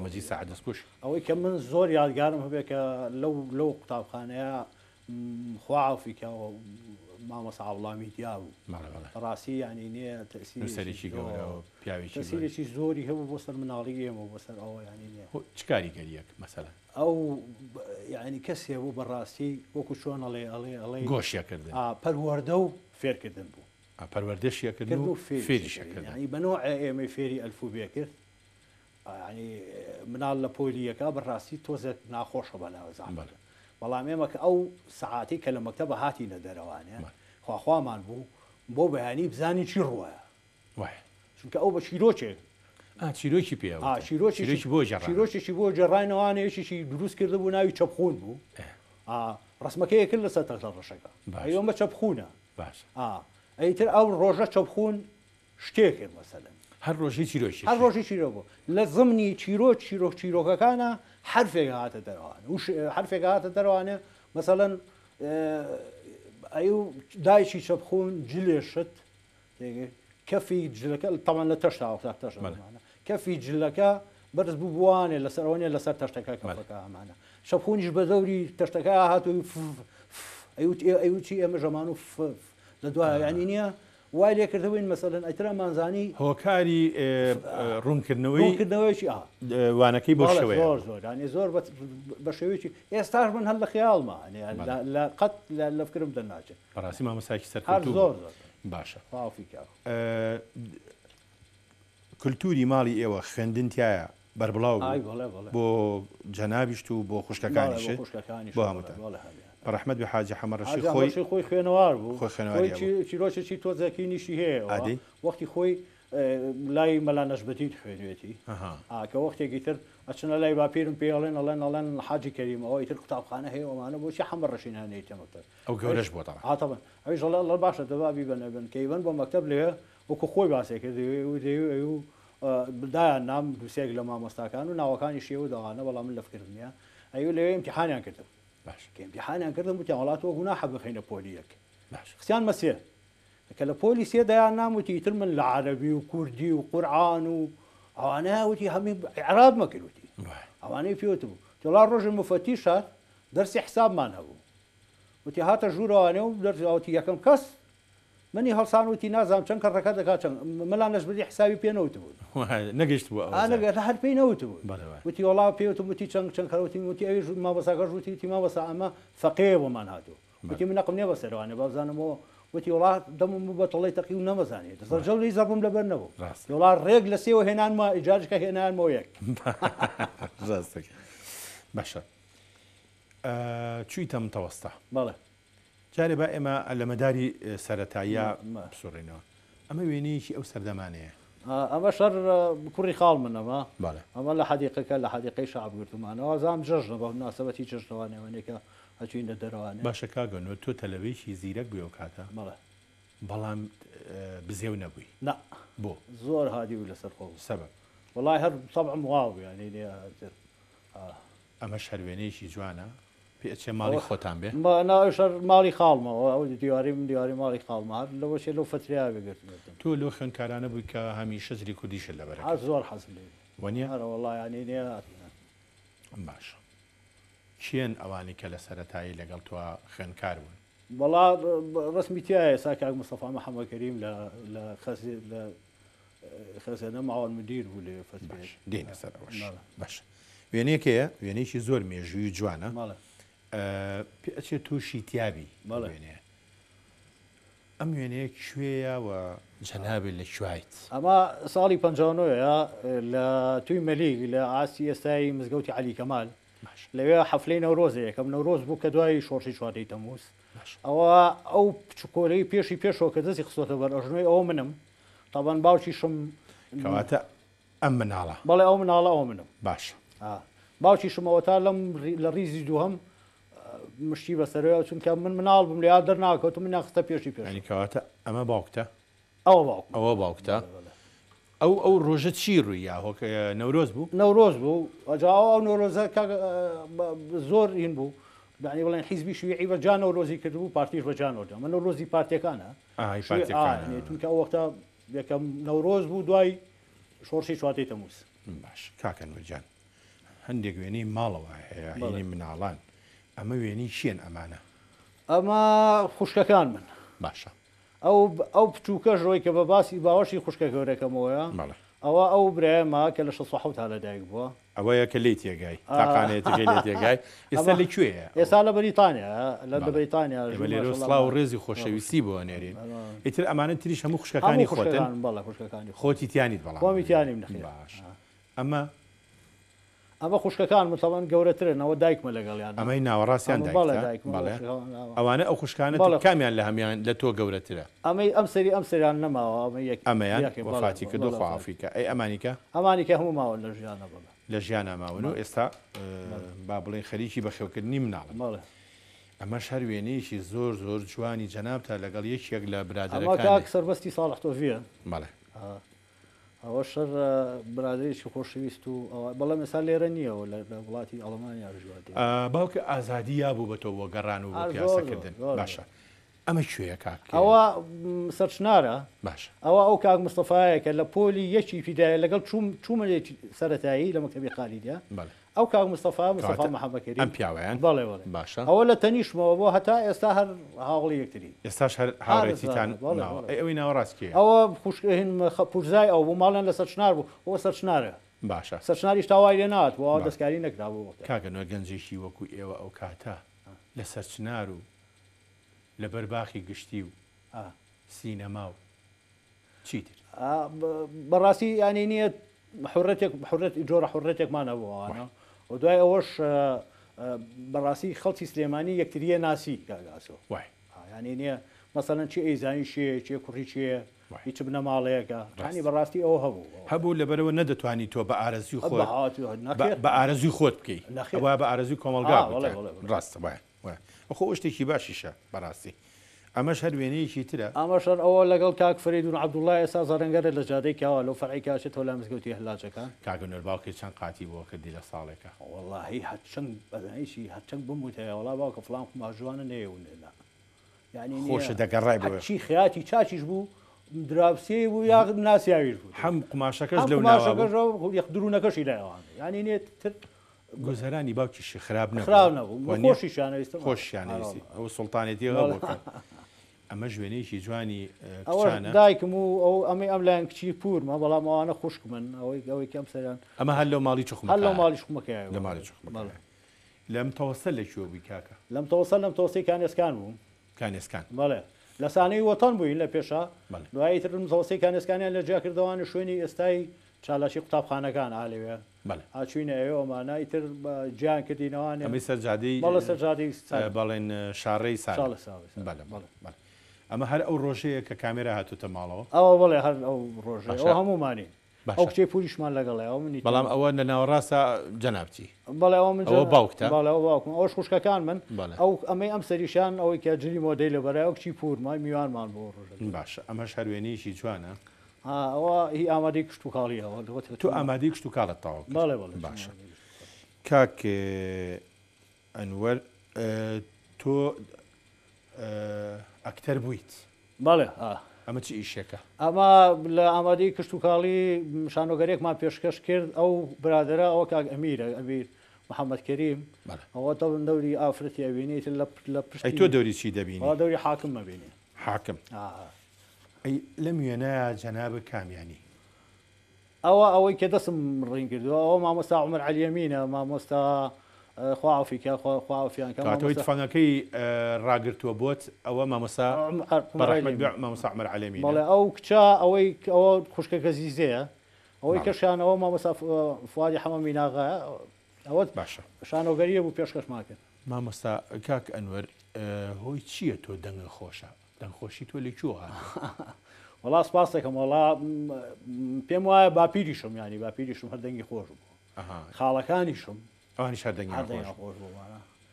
مەجید سعد دەستکوش ئەوەی کە من زۆر یادگارم هەبێ کە لەو قوتابخانەیە خواعافیکەوە مامۆستا عەوڵامی دیا بوو ڕاستی یعنی نییە تەسیرێکی گەورە و پیاوێکی تەسیرێکی زۆری هەبوو بۆ سەر مناڵی ئێمە بۆ سەر ئەوە یعنی نییە چ کاریگەریەک مەسەلەن ئەو یعنی کەسێ بوو بەڕاستی وەکو چۆن ئەڵێ گۆشیەکردن پەروەردە و فێرکردن بوو پەروەردەشیەکردن و فێریشەکردن ینی بەنەوە ئێمەی فێری ئەلفوبێ کرد ینی مناڵ لە پۆلیەکە بەڕاستی تۆزێک ناخۆشە بەناوە زانبەر بەڵام ئێمە کە ئەو سەعاتی کە لە مەکتەبە هاتی لە دەرەوانێ خواخوامان بوو بۆ بەیانی بزانی چی ڕوایە چونکە ئەو بە شیرۆچێک چیرۆکی پێ شیرۆکێکی بۆ جێڕاینەوانەیەشی دروست کرده بوو ناوی چەپخون بوو ڕسمەکەیە کرد لەسەر تەختە ڕەشەکە ئەومە چەپخونە باش ئەیتر ئەو ڕۆژە چەپخون شتێک کرد مەسەلەن هەر ڕۆژی چیرۆکی هەر ڕۆژی چیرۆ بوو لە زمنی چیرۆکەکانە حرفێک هاتە دەروانە حرفێک هاتە دەروانە مەسەلەن ئەو دایکی چەپخون جلێشت کەفی جلەکە تەمان لە تەشتاوە کەفی جلەکە بەرز بوو بوانێ لەسەرەوەنێ لەسەر تەشتەکە کەفەکە ئەمانە شەپخونیش بە دەوری تەشتەکە هاتووی ئەیوتی ئێمە ژەمان و لە دوای ینی نییە وای لێکردەوەین مەسەلەن ئەیترا مانزانی هۆکاری ڕوونکردنەوەیکی وانەکەی بۆ شەوەیە زۆر ینی زۆر بە شێوەیەکی ئێستاش من هەر لە خیاڵمە لە قەت لە فکرم دەناچێت بەڕاستی مامۆسایکی سەر زۆر باشە خافیکە کولتوری ماڵی ئێوە خوێندنتیایە بەربڵاو بۆ جەنابیشت و بۆ خوشکەکانیش بۆ هەمووتان بەڕەحمەت بە حاجی حەمەڕەشی خۆی خوێنەوار بوو خۆی چیرۆکێکی تۆزەکی نیشی هەیە وەختی خۆی لای مەلا نەشبەتیت خوێنوێتی کە وەختێکی تر ئەچنە لای باپیرم پێڵێن ئەڵێن حاجی کەریمەوە ئیتر قوتابخانە هەیە ئەوانە بۆچی حەمەڕەشین هەنێت تەمەکتەر ئەو گەورەش بۆ هاتەبن ئەویش لە باشە دەبابی بنەبن کەیبن بۆ مەکتەب لێ وەکو خۆی باسێ کرد بدایان نام دووسێک لە مامۆستاکان و ناوەکانی شێوە داوانە بەڵام من لە فکردنیە ئەو لەوێ امتحانیان کردم کە امتحانیان کردم وتیان وڵاتەوە گوناحە بخینە پۆلیەک خستیان مەسێ کە لە پۆلی سێ دایان ناموتی ئیتر من لە عەرەبی و کوردی و قورعان و ئەوانە وتی هەمی عێراب مەکردوتی ئەوانەی پێوت بوو تۆڵا ڕۆژن مفەتیشە دەرسی حسابمان هەبوو وتی هاتە ژوورەوانێ و دەرزاوتی یەکەم کەس منی هەڵسان وتی نازانم چەند کەڕەکە دەکات چەند مەلا نەشبەتی حسابی پێ نەوت بوو نەگەشت بوو هەر پێی نەوت بوو وتی وەڵا پێوتم وتی چەند کەڕوتی وتی ئەوی مامۆستاکەش وتی مامۆستا ئەمە فەقێ بۆمان هاتووە وتی من نەقم نێ بەسەرەوانێ بازانمەوە وتی وڵا دەمم بە تەڵی تەقی و نەمەزانێت جەڵی زەبم لەبەر نەبوو وڵا ڕێک لە سێوە هێنانمە ئیجارەکە هێنانمەوە یەک باشە چوویتە متەوەستا بەڵێ جارێ با ئێمە لە مەداری سەرەتاییە بسوڕێنەوە ئەمە وێنەیەکی ئەو سەردەمانەیە ئەمە شەر کوڕی خاڵ منەوە ئەمە لە حەدیقەکە لە حەدیقەی شعب گرتمانەوە زام جەژنە بە مناسبەتی جەژنەوانێوەنێکە ئەچوینە دەرەوانێ باشە کاگەنەوە تۆ تەلەوێشی زیرەک بووە کاتە بەڵام بزێو نەبووی نا بۆ زۆر هادی و لەسەر خۆ سەبەب وڵای هەر طەبعم واو ینی ئەمە شەروێنەیەکی جوانە پێچێ ماڵی خۆتان بێ ناوشەر ماڵی خاڵمەوە ئەو دیواری من دیواری ماڵی خاڵمار لەوەشێ لەو فتریا بگرت تۆ لەو خوێندکارانە بووی کە هەمیشە زری کوردیشە لەبەر زۆر حەزم لێ وەنیە هەرە وەڵای ینی نێ باش کێن ئەوانی کە لە سەرەتایی لەگەڵ تۆ خوێندکار بوون بەڵا ڕسمی تایە ساکاک مستەفا محەممەد کەریم لە خەزێنە ماوەڵ مدیر بوو لێ فترێ دێنە سەر ئەوەش باش وێنەیەکەیە وێنەیەکی زۆر مێژووی جوانە پێچێت تووشی تیابی وێنەیە ئەم وێنەیە کوێیە و جەنابێت لە کوایت ئەمە ساڵی 59ەیە لە توی مەلیک لە ئاسی ئێستایی مزگەوتی علی کەمال لەوێ حەفلەی نەورۆزەیە کەم نەورۆز بوو کە دوای شۆڕشی چوارەی تەمووس ئەوە ئەو پچکۆلەی پێشەوە کە دەستی خستۆتە بەر ئەژنۆی ئەوە منم تاوان باوکی شم کەواتە ئەم مناڵە بەڵێ ئەو مناڵە ئەو منم باش باوکی شمەوە تا لە ڕیزی دووهەم مشتی بەسەرەوە چونکە من مناڵ بم لە یاد دەرناکەوت من ناخستە پێشی پێش کەواتە ئەمە باوکتە ئەوە باوکتە ئەو ڕۆژە چی ڕووی یا هۆکە نەورۆز بوو نەورۆز بوو ئەجاوە ئەو نەورۆزە زۆر هین بوو دانی بڵێن حیزبی شوێعی بە جان نەورۆزی کردبوو پارتیش بە جان وەرجە من نەورۆزی پارتیەکانە چونکە ئەو وەختە یەکەم نەورۆز بوو دوای شۆڕشی چوارەی تەمووس باش کاکە نوورجان هەندێک وێنەی ماڵەوە هەیە هینی مناڵان ئەمە وێنی چیان ئەمانە ئەمە خوشکەکان من باشە ئەو بچووکەش ڕۆی کە بە باسی باوەشی خوشکە گەورەکەمەوەیە ئەوە ئەو برایەمە کە لە 16 تا لەدایک بووە ئەوەیە کە لی تێگای تاقانێتەکەی لێ تێگای ئێستا لەکوێیە ئێستا لە بەریتانیا لە بەریتانیا لێرە سڵاو ڕێزی خۆشەویستی بۆ نێرین ئیتر ئەمانە تریش هەموو خوشکەکانی خۆتن خۆتی تیانیت بەڵام خۆمیتیانیم نەخێ باش ئەمە خوشکەکان متەوان گەورەترنەوە دایکمە لەگەڵیان ئەمەی ناوەڕاستیان ئەوانە ئەو خوشکانە کامیان لە هەمیان لە تۆ گەورەترە ئەم سەریان نەماوە ئەمەیان وەفاتی کردو خۆعافیکە ئەی ئەمانیکە هەموو ماوە لە ژیانە بڵێ لە ژیان ئەماون و ئێستا با بڵێ خەریکی بەخێوکردنی مناڵم ئەمە شەر وێنەیەکی زۆر زۆر جوانی جەناب تا لەگەڵ یەکێک لە برادەرەکان سەربەستی ساڵح تۆڤیە بەڵێ ئەوە شەر برادێکی خۆشەویست و بەڵام ئێستا لێرە نییەوە لە وڵاتی ئەڵمانیا ژوات باوکە ئازادی یا بوو بە تۆ بۆ گەڕان و بۆ پیاسەکردن باشە ئەمە کوێیە کاک ئەوە سەرچنارە باش ئەوە ئەو کاک مستەفاایە کە لە پۆلی یەکی پیدایە لەگەڵ چوومەێکی سەرەتایی لە مەکتەبی خالیدە ئەو کاک مستەفا محەممەد کەریم ئەم پیاوەیان بەڵێ باشە ئەوە لە تەنیشمەوە بۆ هەتا ئێستا هەر هاوڵی یەکتری ئێستاش هەر هاوڕێتیتان ئەوەی ناوەڕاستکیە ئەوە پورزای ئەو بۆ ماڵیان لە سەرچنار بوو ئەوە سەرچنارە باشە سەرچناریش تاوای لێ نات بۆ دەستکاری نەکرابوو کاگەنەوە گەنجێکی وەکو ئێوە ئەو کاتە لە سەرچنار و لە بەرباخی گشتی و سینەما و چیتر بەڕاستی ینی نییە حڕەت جۆرە حڕەتێکمانە بووانە و دوای ئەوەش بەڕاستی خەڵکی سلێمانی یەکتریە ناسی کاگاسۆ ینی نییە مەسەەن چی ئەیزانی شێ چێ کوڕی چیە هیچ بنە ماڵەیەەکە ڕانی بەڕاستی ئەوە هەبوو لەبەرەوە نەدەتوانی تۆ بە ئارەزی خۆ بە ئارەزی خۆت بکەیت وای بە ئارەزی کۆمەلگا ڕاستە وایە خۆ شتێکی باشیشە بەڕاستی ئەمەش هەر وێنەیەکی ترە ئەمەشەر ئەوە لەگەڵ کاک فریدون عەبدوڵڵای ئێستا زەرەنگەرە لە جادەیەکەوە لەو فەرعی کاشێتەوە لە مزگەوتی هەلاجەکان کاگەنەر باوکێ چەند قاتی بۆ کردی لە ساڵێکە وەڵاهی هەرچەند بەدەنیشی هەرچەند بموتەیە وڵا باوکە فڵان ماژوانە نێونێنا یعنی خۆشە دەگەڕای بۆ چی خیاتی چاچیش بوو دراوسێ بوو یا ناسیاویش بوو هەم قماشەکەش لەو ناوە یەخدرونەکەشی لایەوان یعنی نێت تر گوزەرانی باوکیشی خراپ نەبوو خۆشیشانەویست خۆشیانویستی ئەو سڵتانێتی بووکە ئەمە ژوێنەیەکی جوانی دایکم و ئەو ئەمەی ئەم لایەن کچی پورمە بەڵام ئەوانە خوشک من ئەوەی کەم سەریان ئەمە هەر لەو ماڵی چخم هەر لەو ماڵی شخمەکە لە ماڵی لەم تەوەسە لەکوێ بووی کاکە لەم تەوەسەی کانێسکان بوو کانێسکان بەڵێ لە سانەی وەتەن بووین لە پێشە دوایی تر تەوەسەی کانێسکانیان لە جیا کردەوەوانە شوێنی ئێستای چالاشی قوتابخانەکان ئالێوێ ئاچوینە ئێوە ئەمانە ئیتر گیان کردینەوەوان ئەمەی سەرجادەی بەڵە سەرجادەی بەڵێن شارڕەی ساڵ ئەمە هەر ئەو ڕۆژەیە کە کامێرا هاتوتە ماڵەوە ئەوە بڵێ هەر ئەو ڕۆژە هەمومانی ئەو کچێ پولیشمان لەگەڵەوە منی بەڵام ئەوە لە ناوەڕاستە جەنابچی بەڵێ ئەوە من ئەوە باوکتە بەڵێەوە باوکم ئەوش خوشکەکان من ئەو ئەمەی ئەم سەریشان ئەوەی کە جلی مۆدەی لە بەرای ئەو کچی پورمای میوانمان بۆ ڕۆژە باشە ئەمە شەروێنەیەکی جوانە ئەوە هی ئامادەی کشت و کاڵیەوە تو ئامادەی کشت و کاڵت تاوە بەڵێ بەڵێ باشە کاک ئەنوەر تۆ ئەکتەر بوویت بەڵێ ئەمە چی ئیشێکە؟ ئەمە لە ئامادەی کشت و کاڵی شانۆگەرێکمان پێشکەش کرد ئەو برادرە ئەوە کاک ئەمیرە ئەمیر محەممەد کەریم ئەوە تە دەوری ئافرەتی ئەبینیت لە پشتی تۆ دەوری چی دەبینی؟ دەوری حاکم مەبینی حاکم لەم وێنە جەنابە کامیانی ئەوەی کە دەسم ڕین کردووە ئەوە مامۆستا عومەر عەلیەمینە مامۆستا خواوفیان کاتەوەی تفەنگەکەی ڕاگرتووە بۆت ئەوە مامۆستا مامۆستا عومەر عەلیەمین بەڵێ ئەو کچە ئەوە خوشکەکە زیزەیە ئەوەی کەشانەوە مامۆستا فوادی حەمەمی ناغایە ئەوە باشە شانۆگەریە بوو پێشکەشمان کرد مامۆستا کاک ئەنوەر هۆی چییە تۆ دەنگە خۆشە دەنگخۆشی تۆ لەکوێوە وەڵا سپاس دەکەم وەڵا پێم وایە باپیریشم ینی باپیریشم هەردەنگی خۆش بوو خاڵەکانیشم ئەوانی شاردەنگی خۆش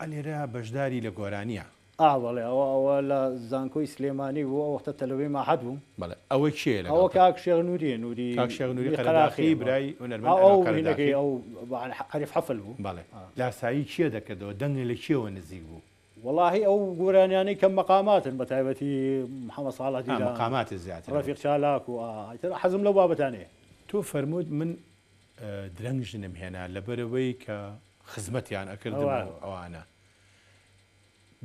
ئەلێرە بەشداری لە گۆرانیە بەڵێ ئەوە لە زانکۆی سلێمانی بوو ئەوەختە تەلەوەی ماحەد بووم بەڵێ ئەوەی کێ ئەوە کاک شێخ نووریە نووری قەراخی برای ئەوەکەی ئەو عەریف حەفل بوو بەڵێ لاسایی کێ دەکردەوە دەنگی لە کێوە نزیک بوو والله ئەو گۆرانیانەی کەم مەقاماتن بە تایبەتی محەممەد ساڵاتی مەقاماتی زیاتر ڕەفیق چالاک و حەزم لەو بابەتانەیە تۆ فەرمووت من درەنگژنم هێنا لەبەرەوەی کە خزمەتیان ئەکردم ئەوانە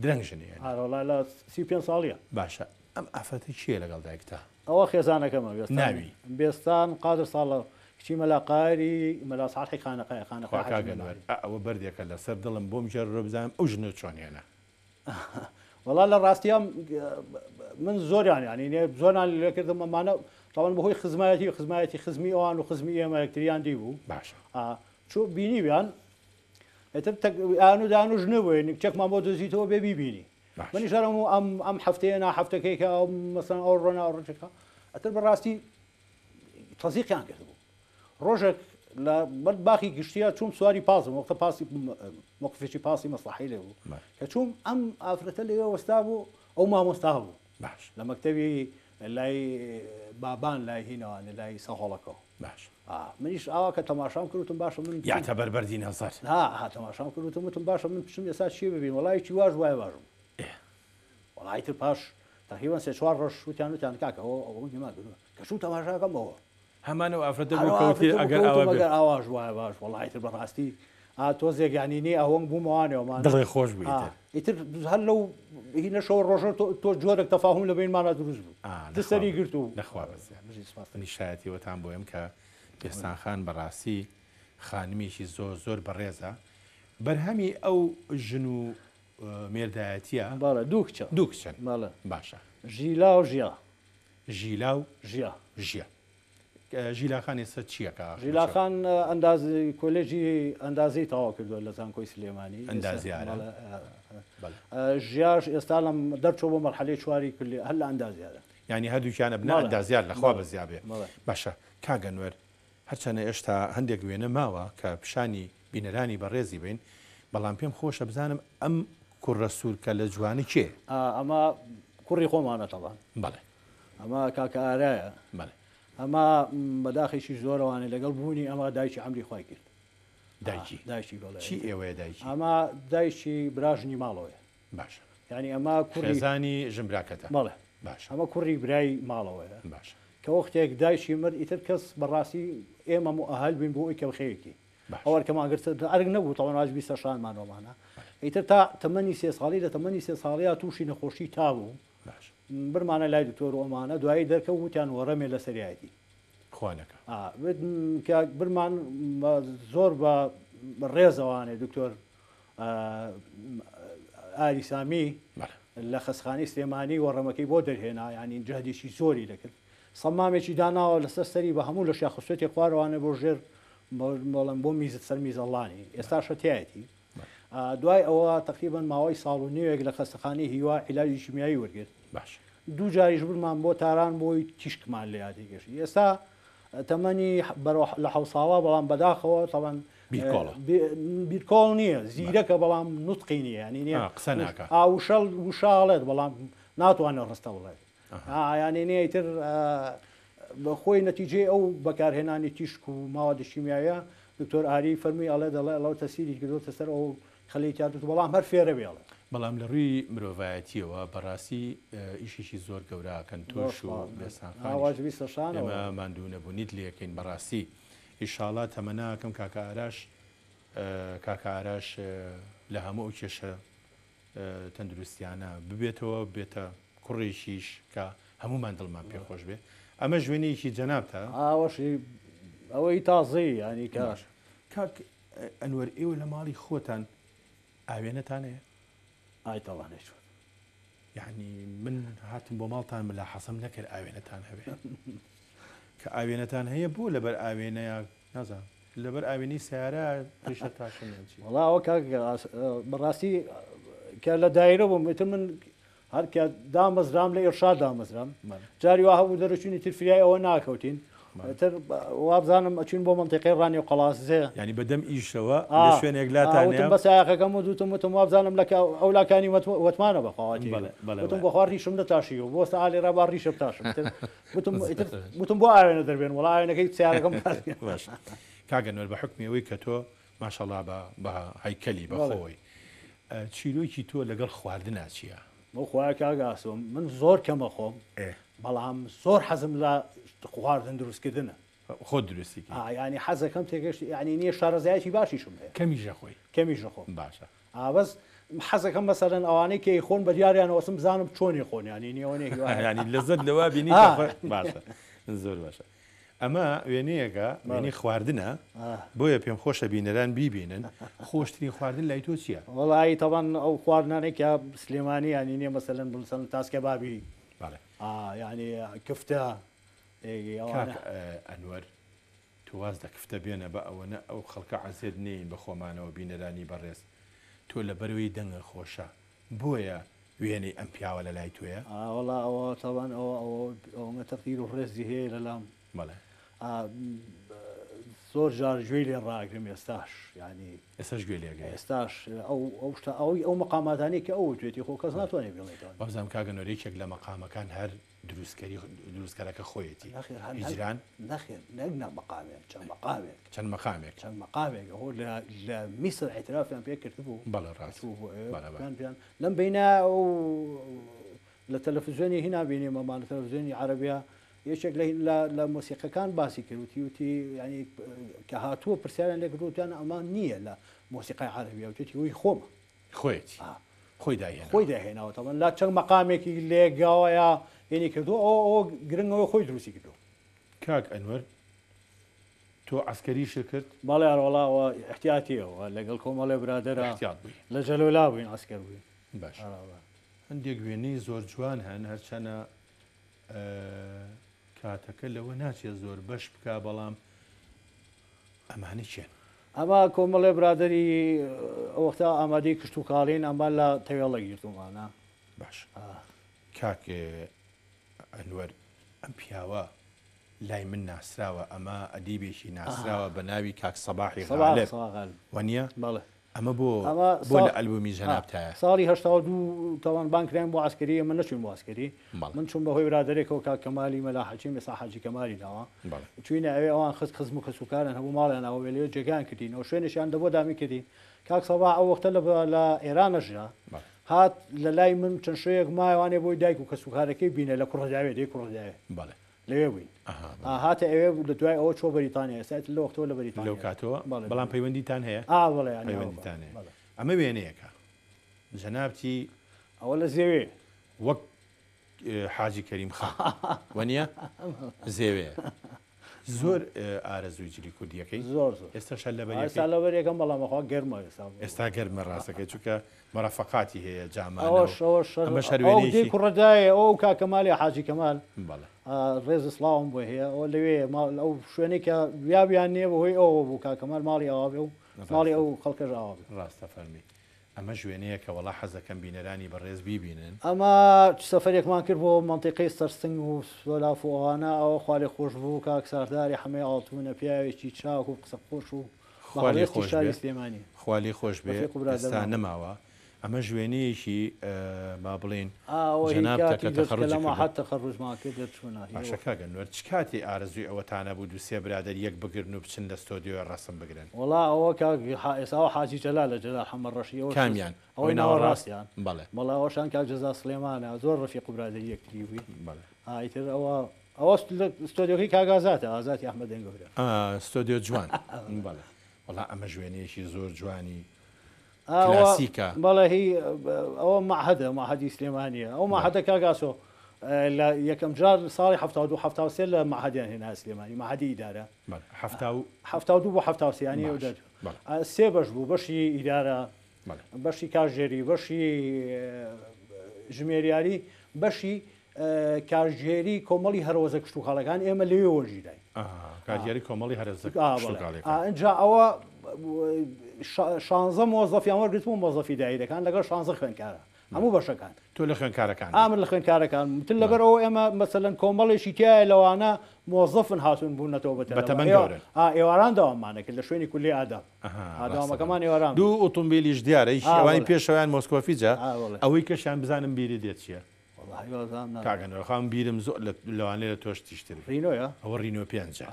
درەنگژنێ ئاڕۆڵا لە 35 ساڵیە باشە ئەم ئافرەتی چیە لەگەڵ دایکتا ئەوە خێزانەکەمە ناوی بێستان قادر ساڵە کچی مەلاقاری مەلا ساڵحی خانەقایەوە ئەوە بەردێکە لەسەر دڵم بۆم جێر ڕۆبزانم ئەو ژنە چۆنێنە وەڵا لە ڕاستیام من زۆریان ینی زۆران لێکردم ئەمانە تاوان بەهۆی خزمایەتی خزمی ئەوان و خزمی ئێمە یەکتریان دی بوو باش چۆ بینیویان ئەتر دان و ژنە بووێن کچێکمان بۆ دۆزیتەوە بێ بیبینی منی شەرم و ئەم هەفتەیە هەفتەکەی کە مەسەن ئەو ڕۆنا ڕۆژێکە ئەتر بەڕاستی تەزیقیان کردبوو ڕۆژێک لە بەر باخی گشتیە چوم سواری پاسم وەختە پاسی موقفێکی پاسی مەسلحەی لێ بوو کە چوم ئەم ئافرەتە لێوە وەستا بوو ئەو مامۆستا بوو باش لە مەکتەبی لای بابان لای هینەوانە لای سەهۆڵەکەەوە باش منیش ئاوا کە تەماشام کردوتم باشە من یاتە بەربەردی نەزار تەماشام کردوتم وتم باشە من پشم ئێستا چی ببین وڵایکی واژ وایە باشم وڵای تر پاش تقریبا سێ چوار ڕۆژ وتیان کاکەەوە ئەوە نما کردووە کە چوو تەماشاکەمەوە هەمانە ئافرەتە بووکەوتی ئەگەر ئاواژ وایە باش وڵای تر بەڕاستی تۆزێک یانینی ئەوەنگ بوومەوانەوەمان دڵی خۆش بوویت ئیتر هەر لەو هینە شەوە ڕۆژە تۆ جۆرێک تەفاهم لە بینمانە دروست بوو دەسەری گرت و نەخوا بەزیانی شایەتیوەتان بۆ ئەم کە پێستان خان بەڕاستی خانمیشی زۆر بەڕێزە بەرهەمی ئەو ژن و مێردایەتیە دوو کچن باشە ژیلا و ژیا ژیلا و ژیا ژیلاخان ئێستا چیەکە ژیلاخان ئەندازی کۆلێژی ئەندازی تەواو کردووە لە زانکۆی سلێمانی ئەندازیارە ژیاش ئێستا لەم دەرچۆ بۆ مەرحەلەی چواری کردی هەر لە ئەندازیارە ینی هەردووکیانە بنە ئەندازیار لەخوا بەزیابێ باشە کاگەنوەر هەرچەنە ئێشتا هەندێک وێنە ماوە کە پیشانی بینەرانی بەڕێزی بین بەڵام پێم خۆشە بزانم ئەم کوڕە سوورکە لە جوانی کێ ئەمە کوڕی خۆمانە تەڵان بەڵێ ئەمە کاکە ئارایە بەڵێ ئەمە بەداخیشی زۆرەوانێ لەگەڵ بوونی ئەمە دایکی ئەمری خۆی کرد دایکی بڵێ چی ئێوەیە دایکی ئەمە دایکی براژنی ماڵەوەیە باشە ینی ئەمە کوڕێزانی ژمراکەتە بەڵێ باش ئەمە کوڕی برای ماڵەوەیە باش کە وەختێک دایشی مرد ئیتر کەس بەڕاستی ئێمە ئەهل بین بۆ ئەوی کەڵخەیەکی ئەوە کەمانگرت ئەرگ نەبوو تەواناژ 20 شانمانەوەمانە ئیتر تا تەمەنی 3 ساڵی لە تەمەنی 3 ساڵیا تووشی نەخۆشی تابوو برمانە لای دکتۆر ئەمانە دوایی دەرکە وتیان وەڕەمێ لە سەریایەتی خوانەکە برمان زۆر بە ڕێزەوانێ دکتۆر ئاری سامی لە خەسخانی سلێمانی وەڕەمەکەی بۆ دەرهێنا ینی جهدێکی زۆری دەکرد سەمامێکی داناوە لەسەر سەری بە هەموو لە شاخستێتی خوارەوانە بۆ ژێر بەڵم بۆ میزت سەر میزەڵانی ئێستا شەتایەتی دوای ئەوە تقریبا ماوەی ساڵ و نوێک لە خەستەخانی هیوا عیلاجی شیمیایی وەرگرت باش دوو جاریش برمان بۆ تاران بۆی تیشکمان لە یادی گەشتی ئێستا تەمەنی لە حەو ساڵە بەڵام بەداخەوە تەوان بیرکۆڵ نییە زیرەکە بەڵام نوتقی نییە ینی نییە قسە ناکە ئاوشەڵ وشاڵێت بەڵام ناتوانێت ڕستە بڵێت ینی نییەتر بەخۆی نەتیجێ ئەو بەکارهێنانی تیشک و ماوە دشیمیایە دکتۆر ئاری فەرمی ئەڵێ دەڵێ ئەڵەو تەسیری کردوتە سەر ئەو خەلی تیاتوت بەڵام هەر فێرە بێڵێ بەڵام لە ڕووی مرۆڤایەتیەوە بەڕاستی ئیشێکی زۆر گەوراکەن تۆش و بێسانخانیشان ئێمە ماندوو نەبوونیت لەکەین بەڕاستی ئیشاڵا تەمەناکەم کاکارش لە هەموو کێشە تەندروستیانە ببێتەوە بێتە کوڕێکیش کە هەمومان دڵمان پێخۆش بێ ئەمە ژوێنەیەکی جەنابتە ئاوەشی ئەوەی تازەی ینی کاش کاک ئەنوەر ئێوە لە ماڵی خۆتان ئاوێنەتان هەیە ئایتەڵانێک یعنی من هاتم بۆ ماڵتان ملا حەسم نەکرد ئاوێنەتان هەبێ کە ئاوێنەتان هەیە بۆ لەبەر ئاوێنەیە نازان لەبەر ئاوێنی سیارە ڕیشە تاشنێکی وڵاوە کاک بەڕاستی کە لە دایرە بووم من هەرکە دامەزرام لە ئێرشاد دامەزرام جاری وا هەبوو دەرەچوونی ترفریای ئەوە ناکەوتین تر وابزانم ئەچین بۆ منتیقی ڕانی و قەڵاسزێ ینی بەدەم ئیشەوە لە شوێنێک لاتان بە سایەکەم و دوتم وابزانم لە ئەولاکانی وتمانە بەخواتی وتم بەخوا ڕیشم دەتاشی و بۆ ساڵی ڕابا ڕیشە بتاشم وتم بۆ ئاوێنە دەربێن وڵایەنەکەی سیارەکەم باش کاگەنوەر بە حکمیەوەی کە تۆ ماشەڵا بە هەیکەلی بەخۆی چیرۆکی تۆ لەگەڵ خواردنە چییە؟ بۆ خۆی کاگاسم من زۆر کەمە خۆم بەڵام زۆر حەزم لە خواردن دروستکردنە خۆ درستی ینی حەزەکەم تێگەشت ینی نییە شارەزایەتی باشیشم هەیە کەمیژە خۆی کەمیژە خۆم باشە ئابەز حەزەکەم مەسەرەن ئەوانەی کەی خۆن بە دیاریانەوەسم بزانم چۆنی خۆن ینی نیەوەنێکی ینی لەزت لەوا بینی باشە زۆر باشە ئەمە وێنەیەکە وێنی خواردنە بۆیە پێم خۆشە بینەران بیبینن خۆشترین خواردن لای تۆ چییە؟ وڵی تەوان ئەو خواردنانێکە سلێمانی ینی نییە مەسەرەن بڵسەن تاسکە بابی ینی کفتە ئەنوەر تواز دەکفتە بێنە بە ئەوەنە ئەو خەڵکە عەزێت نین بە خۆمانەوە بینەرانی بەڕێز تۆ لە بەروی دەنگە خۆشە بۆیە وێنەی ئەم پیاوە لە لای توێە وڵا ئەوە تاوان ئەوە تەقدیر و ڕێزی هەیە لەلام بەڵێ زۆر جار گوێی لێ ڕاگرم ئێستاش ینی ئێستاش گوێ لێگە ئێستاش ئەو مەقاماتانی کە ئەو توێتی خۆ کەس ناتوانێت بڵێتەوە بەزانام کاگەنۆرێکێک لە مەقامەکان هەر دروستکەرەکە خۆیەتی هیجران نەخێر نەگنا مەقامێک چەند مەقامێک ئەوە لە میسر اعترافیان پێ کردبوو بەڵێ ڕاست لەم بینە ئەو لە تەلەڤیزیۆنی هینا بینی مەمان لە تەلەڤیزیۆنی عەرەبیە یەکێک لە مۆسیقەکان باسی کردوتی ینی کە هاتووە پرسیاریان لێ کردوتیان ئەمان نییە لە مۆسیقای عەرەبیە وتی وی خۆمە خۆی داهێناوەتەوە لا چەند مەقامێکی لێگاوەیە ینی کردو ئەو گرنگەوە خۆی دروستی کردو کاک ئەنوەر تۆ عسکەریش کرد باڵێ وڵاوە احتیاتیەوە لەگەڵ کۆمەڵێ برادەرە لە جەلۆلا بووین عسکەر بووین باش هەندێک وێنەی زۆر جوان هەن هەرچەنە کاتەکە لەوە ناچێت زۆر بەش بکە بەڵام ئەمانە چێن ئەمە کۆمەڵێ برادری ئەوەختا ئامادەی کشت و کاڵین ئەمە لە تەوێڵە گرتومانە باش کاک ئەنوەر ئەم پیاوە لای من ناسراوە ئەمە ئەدیبێکی ناسراوە بە ناوی کاک سەباحی غالب وانە بەڵێ ئەمە بۆ لە ئەلبومی جەنابتایە ساڵی 82 تاوان بانکراین بۆ عسکەری من نەچوین بۆ عسکەری من چون بەهۆی برادێکەوە کاک کەمالی مەلا حەکیم ێستا حاجی کەمالی ناوە چوینە ئەوێ ئەوان خزم و کەسوکارن هەبوو ماڵیانەوە وێلێ جێگان کردینەوە شوێنێکیان دەبۆ دامی کردین کاک سەباح ئەو وەختە لە ئێرانەژە هات لە لای من چەند شوەیەک مایوانێ بۆی دایک و کەسوکارەکەی بینە لە کوڕەداوێ دەی کوڕەداوێ لەوێ بووین هاتە ئەوێ لە دوای ئەوە چۆ بەریتانیا ئێستا لە وەختەوە لە بەریتانیا لەو کاتەوە بەڵام پەیوەندیتان هەیە پەیوەندیتان هەیە ئەمە وێنەیەکە جەنابتی ئەوە لە زێوێ وەک حاجی کەریم خان وانە زێوێ زۆر ئارەزووی جلی کوردیەکەی زۆر ئێستا لەبەرێکم بەڵامەخوا گەرمە ئێستا گەرمە ڕاستەکەی چونکە مەرەفەقاتی هەیە جامانەوەی کوڕەدایە ئەو کاکەمالی حاجی کەمال ڕێز سلااوم بۆ هەیە ئەو لەوێ ئەو شوێنێکە ویابیان نییە بەهۆی ئەوە بوو کاکەمال ماڵی ئەوە بێ و ماڵی ئەو خەڵکەژ ئاوا ڕاستە فەرمی ئەمە ژوێنەیە کە وەڵا حەزەکەم بینەرانی بەڕێز بیبینن ئەمە سەفەرێکمان کرد بۆ منتیقی سەرسنگ و سۆلاف و ئەوانە ئەوە خوالێ خۆش بوو کاک سارداری هەمەی ئاڵتوونە پیاوێکی چاک و قسە خۆش و خوالی خۆش بێ ئێستا نەماوە ئەمە ژوێنەیەکی با بڵێن لەما حتا تەخەڕوجمان کرد باشەکە گەنوەر چ کاتی ئارزوی ئەوەتانە بوو دووسێ برادر یەک بگرن و بچن لە ستۆدیۆ ڕەسم بگرن وڵا ئەوە ئێساوە حاجی جەلا لە جەلا حەمە ڕەشیەوە کامیان ئەوەی ناوەڕاستیان بەڵێ بەڵا ئەوشان کاک جەزا سلێمانە زۆر ڕەفیق و برادری یەکتریوی بەڵێ ئایتر ئەوە ستۆدیۆکەی کاگازاتە ئازاتی ئەحمەد دەنگەورە ستۆدیۆ جوان بەڵێ وڵا ئەمە ژوێنەیەکی زۆر جوانی کلاسیکە بەڵێ هی ئەوە معهدە معهدی سلێمانیە ئەو معهدە کاگاسۆ لە یەکەم جار ساڵی 1970 لە معهدیان هێنا سلێمانی معهدی ئیدارە 1970 بۆ 1970 سێ بەش بوو بەشی ئیدارە بەشی کارژێری بەشی ژمێریاری بەشی کارژێری کۆمەڵی هەرۆزە کشت و خاڵەکان ئێمە لێوە ژیرای کارژێری کۆمەڵی هەرۆزە اینجا ئەوە 16 مۆزەفیان وەرگرتبوو مۆزەفی دایرەکان لەگەڵ 16 خوێندکارە هەموو بەشەکان تۆ لە خوێندکارەکان ئامر لە خوێندکارەکان متن لەبەرەوە ئێمە مەسەلەن کۆمەڵێکی تایە لەوانە مۆزەفن هاتوون بوونەتەوە بەتەمەن ئێواران داوامانەکە لە شوێنی کولی ئادامەکەمان ئێواران دوو ئۆتۆمبیلیش دیارە ئەوانی پێشەوەیان مۆسکۆفیجە ئەوەی کەشیان بزانم بیری دێت چییە کاگەنەوەخام بیرم زۆر لەوانەیە لە تۆش تیشتر ڕینۆیە ئەوە ڕینۆ پێنجە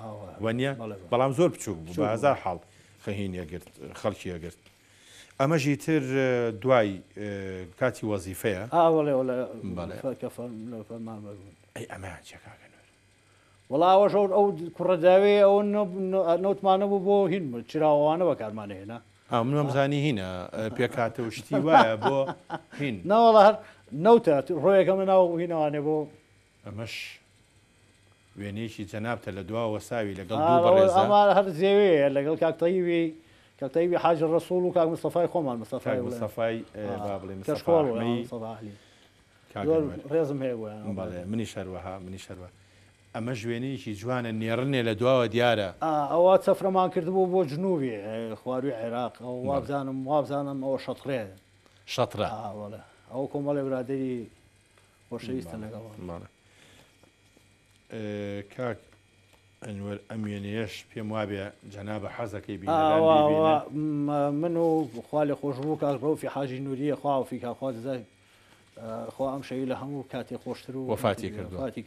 وەنیە بەڵام زۆر بچووک بوو بە هزار حاڵ خەهینەگرت خەڵکیەگرت ئەمەژی تر دوای کاتی وەزیفەیە ئەی ئەمە چێکاگەنەوە وڵاوە ژەوت ئەو کوڕەداوێ ئەو نەوتمانە بوو بۆ هین چراوانە بەکارمانە هێنا منەمزانی هینە پێکاتە و شتی وایە بۆ هین ناوەڵە هەر نەوتە ڕۆیەکە من ناو هینەوانێ بۆ ئەمەش وێنەیەکی جەنابتە لە دواوە ساوی لەگەڵ دوو هەر زێوەیە لەگەڵ کاکتەیوی کاکتەیوی حاج ڕەسوڵ و کاک مستەفای خۆمان مستەفای ڕێزم هەیە بەڵێ منی شەروەها منی شەروە ئەمە ژوێنەیەکی جوانە نێڕنێ لە دواوە دیارە ئەوە چەفرەمان کردبوو بۆ جنوبی خواروی عێراق وابزانم ئەوە شەتڕێ شەترە ئەو کۆمەڵی برادری خۆشەویستە لەگەڵ کاک ئەنوەر ئەم وێنەیەش پێم وابێ جەنابە حەزەکەی من و خوا لێ خۆشبوو کاک ڕۆفی حاجی نووریە خواوفی کاخوا دەزای خۆ ئەم شەوی لە هەموو کاتێک خۆشتر و وەفاتی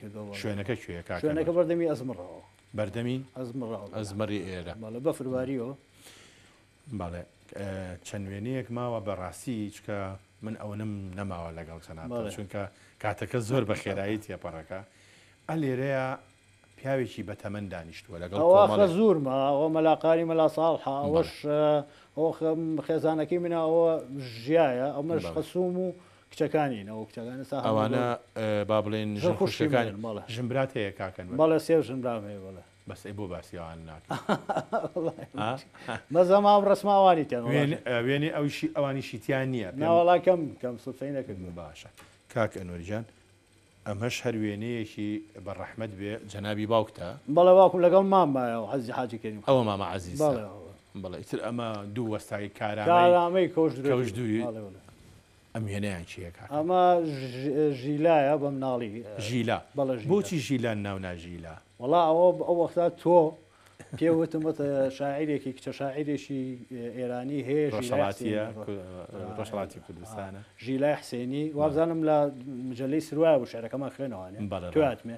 کردو شوێنەکە کوێیە شوێنەکە بەردەمی ئەزمڕەوە بەردەمی ئەزمەری ئێرە بەڵێ بەفرواریەوە بەڵێ چەند وێنەیەک ماوە بەڕاستی چکە من ئەوەنم نەماوە لەگەڵ چەنات چونکە کاتەکە زۆر بە خێرایی تێپەڕەکە ئەلێرەیە پیاوێکی بەتەمەن دانیشتووە لەگەڵ زۆرمە ئەوە مەلاقاری مەلا ساڵحا ئەوەش ئەو خێزانەکەی منەوە ژایە ئەمەش خەسووم و کچەکانین ئەو کچەکان ئەوانە با بڵێن خوشەکان ژمبرات هەیە کاکەن بەڵێ سێ ژمرام هەیە بڵێ بەس بۆ باسییان ناکە مەزەمام ڕسماوانی تێن وێنێ ئەوشی ئەوانی شیتیان نییە ناوەڵا کەم سوفەی نەکرد باشە کاک ئەنوەرجان ئەمەش هەر وێنەیەکی بەڕەحمەت بێ جەنابی باوکتە بەڵێ واکو لەگەڵ مامایە و حەزی حاجی کردیم ئەوە مامە عەزیز بەڵێ ئیتر ئەمە دوو وەستای کارامەی کەوش دووی ئەم وێنەیان چییە ئەمە ژیلایە بە مناڵی ژیلا بۆچی ژیلان ناونا ژیلا وڵا ئەو وەختا تۆ پێوتمەتە شاعیرێکی کچە شاعیرێکی ئێرانی هەیە ڕۆژهڵاتی کوردستانە ژیلای حسێنی وابزانم لە مجلەی سروایە و شعرەکەمان خوێنەوەوانێ تواتمێ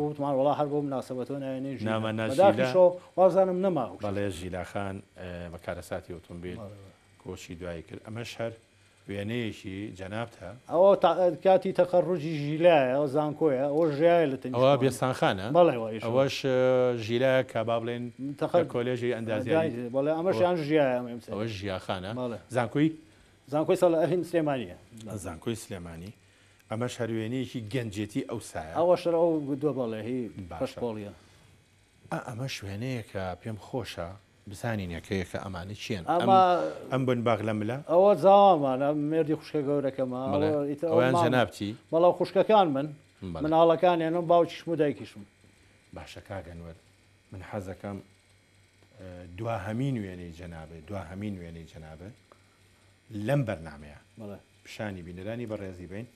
وتمان وڵا هەر بۆ مناسبەتەوە ناوێنێ وابزانم نەما بەڵێ ژیلاخان بەکارەساتی ئۆتۆمبیل کۆچی دوایی کرد ئەمەش هەر وێنەیەکی جەنابتە ئەوە کاتی تەخەڕوجی ژیلایە ئەو زانکۆیە ئەوە ژایە لە ئەوە بێستانخانە ئەوەش ژیلایە کا با بڵێن کۆلێژی ئەندازیاری بەڵێ ئەمەشیان ژایە ئەوە ژیاخانە زانکۆی ساڵ ئەهین سلێمانیە زانکۆی سلێمانی ئەمەش هەروێنەیەکی گەنجێتی ئەو سایە ئەوە شەر ئەو دو بەڵێ هی باشپۆڵیە ئەمە شوێنەیەکە پێم خۆشە بزانینەکەیەکە ئەمانە چیان ئەم بن باغ لە ملە ئەوە زاوامانە مێردی خوشکە گەورەکەمە ئەویان جەنابتی بەڵاو خوشکەکان مناڵەکانیانم باوکیشم و دایکیشم باشە کاگەنوەر من حەزەکەم دواهەمین وێنەی جەنابێت دواهەمین وێنەی جەنابێت لەم بەرنامەیە پیشانی بینەرانی بەڕێزی بین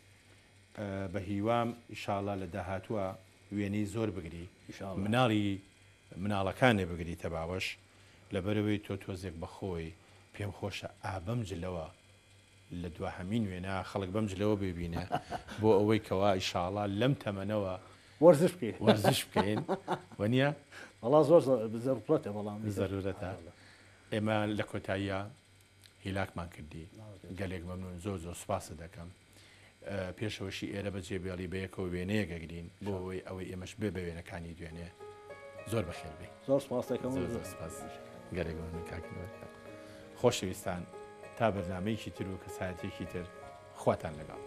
بە هیوام ئیشاڵا لە داهاتووە وێنەی زۆر بگری مناڵەکانێ بگریتە باوەش لەبەرەوەی تۆ تۆزێک بەخۆی پێم خۆشە ئابەم جلەوە لە دوهەمین وێنە خەڵک بەم جلەوە ببینە بۆ ئەوەی کەوا ئیشاڵا لەم تەمەنەوە وەرزش بکەین وەرزش بکەین وەنیە وەڵا زۆر زەرورەتە بەڵام زەرورەتە ئێمە لە کۆتاییە هیلاکمان کردی گەلێک مەمنون زۆر زۆر سوپاسە دەکەم پێشەوەشی ئێرە بە جێبێڵی بەیەکەوە وێنەیەگەگرین بۆ ئەوەی ئێمەش بێ بە وێنەکانی دوێنێ زۆر بەخێر بێ زۆر سپاس دەکەم گەلێک مەمنون کاکنەوە خۆشەویستان تا بەرنامەیەکی تر و کەسایەتێکی تر خواتان لەگەڵ